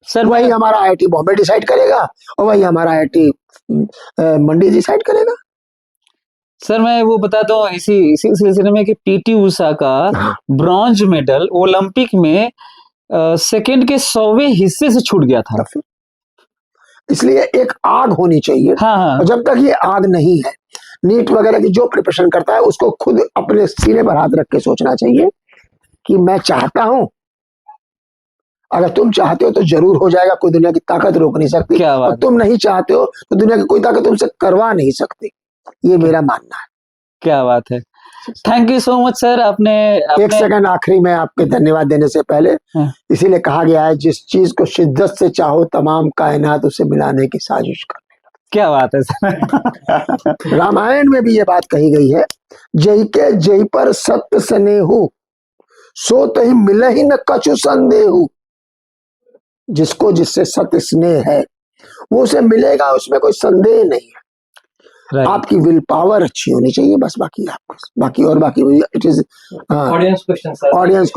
[SPEAKER 1] सर
[SPEAKER 2] वही हमारा आईआईटी बॉम्बे डिसाइड करेगा और वही हमारा आईआईटी मंडी डिसाइड करेगा।
[SPEAKER 1] सर मैं वो बताता हूँ इसी इसी सिलसिले में कि पीटी उषा का ब्रॉन्ज मेडल ओलंपिक में सेकंड के 100वें हिस्से से छूट गया था।
[SPEAKER 2] इसलिए एक आग होनी चाहिए।
[SPEAKER 1] हाँ हाँ।
[SPEAKER 2] और जब तक ये आग नहीं है, नीट वगैरह की जो प्रिपरेशन करता है उसको खुद अपने सीने पर हाथ रख के सोचना चाहिए कि मैं चाहता हूं। अगर तुम चाहते हो तो जरूर हो जाएगा, कोई दुनिया की ताकत रोक नहीं सकती।
[SPEAKER 1] क्या बात
[SPEAKER 2] और तुम नहीं चाहते हो तो दुनिया की कोई ताकत तुमसे करवा नहीं सकती। ये मेरा मानना है।
[SPEAKER 1] क्या बात है। Thank you so much sir. आपने
[SPEAKER 2] एक सेकंड आखिरी में आपके धन्यवाद देने से पहले, इसीलिए कहा गया है जिस चीज को शिद्दत से चाहो तमाम कायनात उसे मिलाने की साजिश कर।
[SPEAKER 1] क्या बात है सर।
[SPEAKER 2] रामायण में भी ये बात कही गई है, जय के जय पर सत्य स्नेहु सो तही मिले ही न कछु संदेहु। जिसको जिससे सत्य स्नेह है वो उसे मिलेगा, उसमें कोई संदेह नहीं है। आपकी विल पावर अच्छी होनी चाहिए बस। बाकी आपको बाकी it is
[SPEAKER 3] audience question sir.
[SPEAKER 2] Audience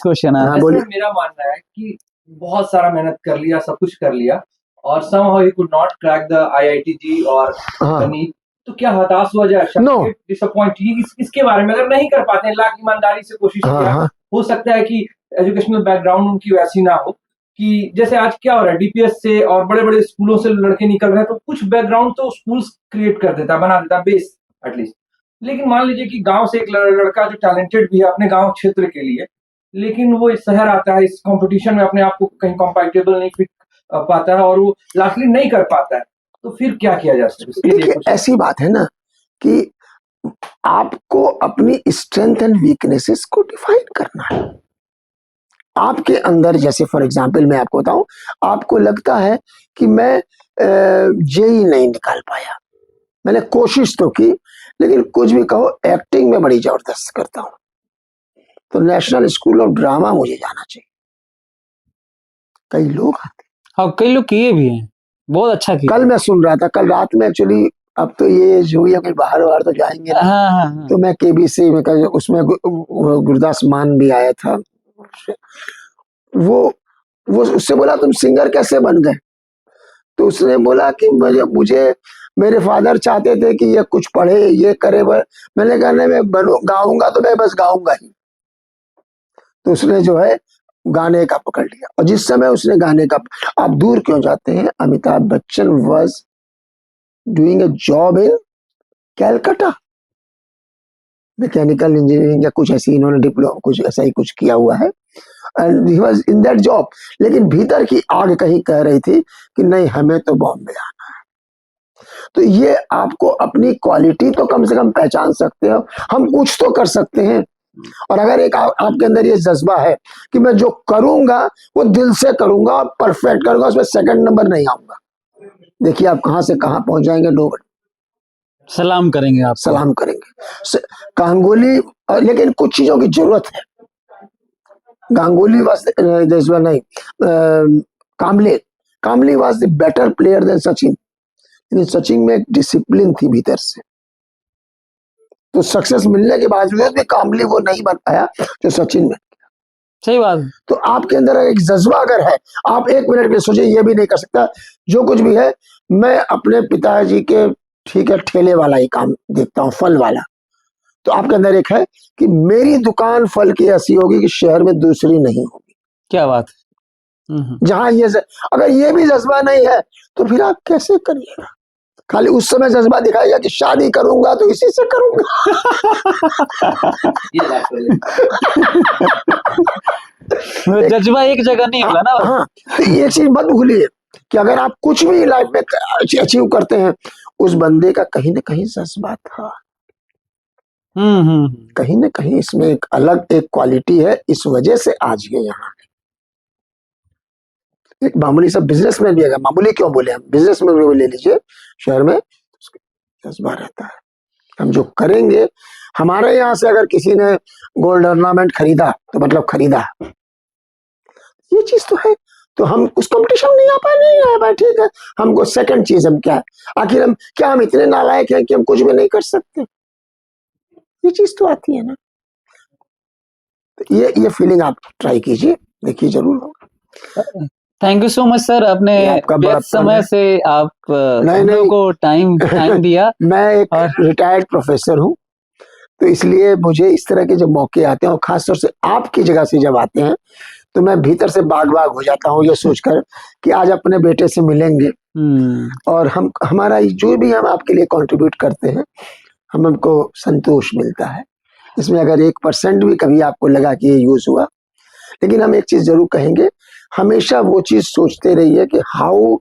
[SPEAKER 2] question है।
[SPEAKER 3] हाँ बोलिए। मेरा मानना है कि बहुत सारा मेहनत कर लिया, सब कुछ कर लिया और somehow he could not crack the IITG और NEET, तो क्या हताश हुआ जाए? डिसअपॉइंट इसके बारे में अगर नहीं कर पाते हैं, लाख ईमानदारी से कोशिश किया, हो सकता है कि एजुकेशनल बैकग्राउंड उनकी वैसी ना हो कि जैसे आज क्या हो रहा है डीपीएस से और बड़े बड़े स्कूलों से लड़के निकल रहे हैं, तो कुछ बैकग्राउंड तो स्कूल्स क्रिएट कर देता, बना देता बेस एटलीस्ट। लेकिन मान लीजिए कि गांव से एक लड़का जो टैलेंटेड भी है अपने गांव क्षेत्र के लिए, लेकिन वो इस शहर आता है, इस कंपटीशन में अपने आप को कहीं कंपैटिबल नहीं फिट पाता है और वो लास्टली नहीं कर पाता है, तो फिर क्या किया जा सकता है?
[SPEAKER 2] देखिए ऐसी बात है ना कि आपको अपनी स्ट्रेंथ एंड वीकनेसेस को डिफाइन करना है। आपके अंदर जैसे फॉर एग्जांपल मैं आपको बताऊं, आपको लगता है कि मैं जेई नहीं निकाल पाया, मैंने कोशिश तो की लेकिन कुछ भी कहो एक्टिंग में बड़ी जबरदस्त करता हूं, तो नेशनल स्कूल ऑफ ड्रामा मुझे जाना चाहिए। कई लोग आते,
[SPEAKER 1] हाँ कई लोग किए भी हैं, बहुत अच्छा किया।
[SPEAKER 2] कल मैं सुन रहा था, कल रात में एक्चुअली, अब तो ये जो है कहीं बाहर तो जाएंगे ना।
[SPEAKER 1] हाँ।
[SPEAKER 2] तो मैं केबीसी में उसमें गुरदास मान भी आया था। वो उससे बोला तुम सिंगर कैसे बन गए? तो उसने बोला कि मुझे मेरे फादर चाहते थे कि ये कुछ पढ़े ये करे, मैंने कहा नहीं मैं गाऊंगा तो मैं बस गाऊंगा ही। तो उसने जो है गाने का पकड़ लिया, और जिस समय उसने गाने का, आप दूर क्यों जाते हैं, Amitabh Bachchan was doing a job in Calcutta, mechanical engineering या कुछ ऐसी, इन्होंने डिप्लोमा कुछ ऐसा ही कुछ किया हुआ है, and he was in that job. लेकिन भीतर की आग कहीं कह रही थी कि नहीं हमें तो बॉम्बे आना है। तो ये आपको अपनी क्वालिटी तो कम से कम पहचान सकते हो, हम कुछ तो कर सकते हैं। और अगर एक आपके अंदर ये जज्बा है कि मैं जो करूंगा वो दिल से करूंगा और परफेक्ट करूंगा, उसमें सेकंड नंबर नहीं आऊंगा, देखिए आप कहां से कहां पहुंच जाएंगे। लोग
[SPEAKER 1] सलाम करेंगे, आप
[SPEAKER 2] सलाम करेंगे। गांगुली, लेकिन कुछ चीजों की जरूरत है। गांगुली वाज नहीं, Kambli was the better player than Sachin, लेकिन सचिन में एक डिसिप्लिन थी भीतर से, तो सक्सेस मिलने के बावजूद भी कामले वो नहीं बन पाया जो सचिन में।
[SPEAKER 1] सही बात।
[SPEAKER 2] तो आपके अंदर एक जज्बा अगर है, आप एक मिनट के लिए सोचिए, ये भी नहीं कर सकता जो कुछ भी है मैं अपने पिताजी के, ठीक है, ठेले वाला ही काम देखता हूँ, फल वाला। तो आपके अंदर एक है कि मेरी दुकान फल की ऐसी होगी कि शहर में दूसरी नहीं होगी।
[SPEAKER 1] क्या बात
[SPEAKER 2] जहां अगर ये भी जज्बा नहीं है तो फिर आप कैसे करिएगा? खाली उस समय जज्बा दिखाइएगा कि शादी करूंगा तो इसी से करूंगा।
[SPEAKER 1] जज्बा एक जगह नहीं होला ना।
[SPEAKER 2] हाँ, तो ये चीज मत भूलिए कि अगर आप कुछ भी लाइफ में अचीव करते हैं, उस बंदे का कहीं ना कहीं जज्बा था। कहीं ना कहीं इसमें एक अलग एक क्वालिटी है, इस वजह से आज ये यहाँ है। एक मामूली सा बिजनेसमैन भी, अगर मामूली क्यों बोले, हम बिजनेसमैन भी ले लीजिए शहर में, जज्बा रहता है। हम जो करेंगे, हमारे यहाँ से अगर किसी ने गोल्ड ऑर्नामेंट खरीदा तो मतलब खरीदा, ये चीज तो है। तो हम उस कंपटीशन में नहीं आ पाए, नहीं आ पाए, ठीक है। हमको सेकंड चीज हम क्या है, आखिर हम इतने नालायक हैं कि हम कुछ भी नहीं कर सकते, ये चीज तो आती है ना। तो ये फीलिंग आप ट्राई कीजिए, देखिए जरूर होगा।
[SPEAKER 1] Thank you so much sir, अपने व्यस्त समय से आप हम को टाइम दिया।
[SPEAKER 2] मैं एक रिटायर्ड प्रोफेसर हूँ, तो इसलिए मुझे इस तरह के जब मौके आते हैं, और खासतौर से आपकी जगह से जब आते हैं, तो मैं भीतर से बाग हो जाता हूँ, ये सोचकर कि आज अपने बेटे से मिलेंगे और हमारा जो भी हम आपके लिए कंट्रीब्यूट करते हैं, हमको संतोष मिलता है। इसमें अगर 1% भी कभी आपको लगा कि ये यूज हुआ, लेकिन हम एक चीज जरूर कहेंगे, हमेशा वो चीज सोचते रहिए कि हाउ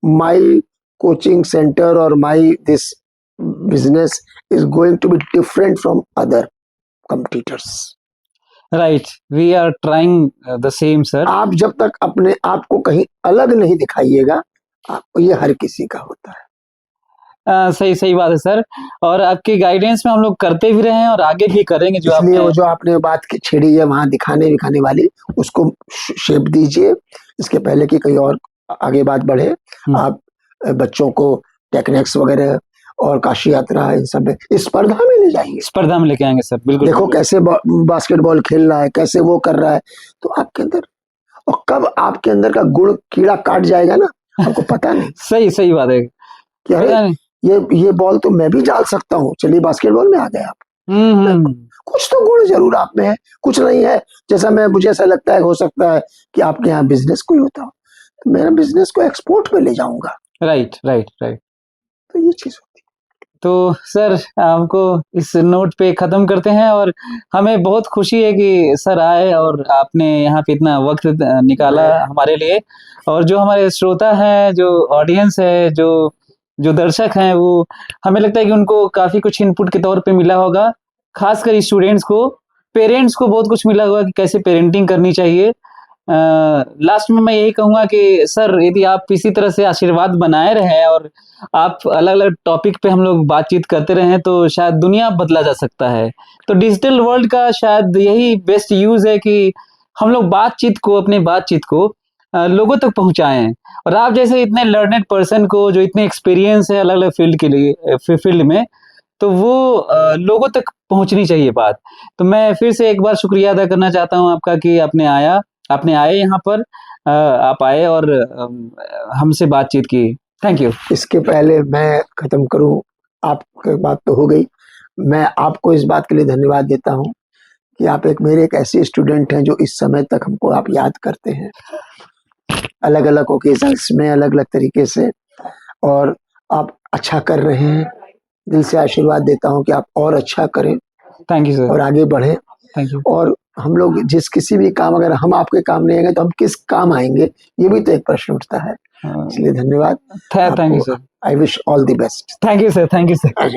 [SPEAKER 2] माई कोचिंग सेंटर और my this business is going to be different from other competitors.
[SPEAKER 1] Right, we are trying the same sir.
[SPEAKER 2] आप जब तक अपने आप को कहीं अलग नहीं दिखाइएगा, ये हर किसी का होता है।
[SPEAKER 1] सही बात है सर, और आपके गाइडेंस में हम लोग करते भी रहे हैं और आगे भी करेंगे। जो
[SPEAKER 2] आपने बात की छेड़ी है वहां दिखाने विखाने वाली, उसको शेप दीजिए, इसके पहले कि कहीं और आगे बात बढ़े। आप बच्चों को टेक्निक्स वगैरह और काशी यात्रा, इन सब में स्पर्धा में ले जाइए,
[SPEAKER 1] स्पर्धा में लेके आएंगे सर, बिल्कुल।
[SPEAKER 2] देखो कैसे बास्केटबॉल खेल रहा है, कैसे वो कर रहा है, तो आपके अंदर, और कब आपके अंदर का गुण कीड़ा काट जाएगा ना, आपको पता नहीं।
[SPEAKER 1] सही बात है
[SPEAKER 2] कि अरे ये बॉल तो मैं भी डाल सकता हूँ, चलिए बास्केटबॉल में आ गए आप। कुछ तो गुण जरूर आप में है, कुछ नहीं है। जैसा मुझे ऐसा लगता है, हो सकता है कि आपके यहाँ बिजनेस कोई होता हो, तो मेरा बिजनेस को एक्सपोर्ट में ले जाऊंगा।
[SPEAKER 1] राइट।
[SPEAKER 2] तो ये चीज होती है।
[SPEAKER 1] तो सर, हमको इस नोट पे खत्म करते हैं, और हमें बहुत खुशी है कि सर आए और आपने यहाँ पे इतना वक्त निकाला हमारे लिए। और जो हमारे श्रोता हैं, जो ऑडियंस है, जो दर्शक हैं, वो हमें लगता है कि उनको काफी कुछ इनपुट के तौर पे मिला होगा। खासकर स्टूडेंट्स को, पेरेंट्स को बहुत कुछ मिला होगा कि कैसे पेरेंटिंग करनी चाहिए। लास्ट में मैं यही कहूंगा कि सर, यदि आप इसी तरह से आशीर्वाद बनाए रहे और आप अलग अलग टॉपिक पे हम लोग बातचीत करते रहे, तो शायद दुनिया बदला जा सकता है। तो डिजिटल वर्ल्ड का शायद यही बेस्ट यूज है कि हम लोग अपने बातचीत को लोगों तक पहुंचाएं। और आप जैसे इतने लर्नेड पर्सन को, जो इतने एक्सपीरियंस है अलग अलग फील्ड में, तो वो लोगों तक पहुंचनी चाहिए बात। तो मैं फिर से एक बार शुक्रिया अदा करना चाहता हूं आपका कि आपने आए यहाँ पर, आप आए और हमसे बातचीत की। Thank you.
[SPEAKER 2] इसके पहले मैं खत्म करूं, आपकी बात तो हो गई, मैं आपको इस बात के लिए धन्यवाद देता हूं कि आप मेरे एक ऐसे स्टूडेंट हैं जो इस समय तक हमको आप याद करते हैं, अलग अलग ओकेजन्स में, अलग अलग तरीके से, और आप अच्छा कर रहे हैं। दिल से आशीर्वाद देता हूं कि आप और अच्छा करें।
[SPEAKER 1] Thank you sir.
[SPEAKER 2] और आगे बढ़ें।
[SPEAKER 1] Thank you.
[SPEAKER 2] और हम लोग किसी भी काम, अगर हम आपके काम नहीं आएंगे तो हम किस काम आएंगे, ये भी तो एक प्रश्न उठता है। इसलिए धन्यवाद।
[SPEAKER 1] Thank you sir.
[SPEAKER 2] I wish all the best.
[SPEAKER 1] Thank you sir.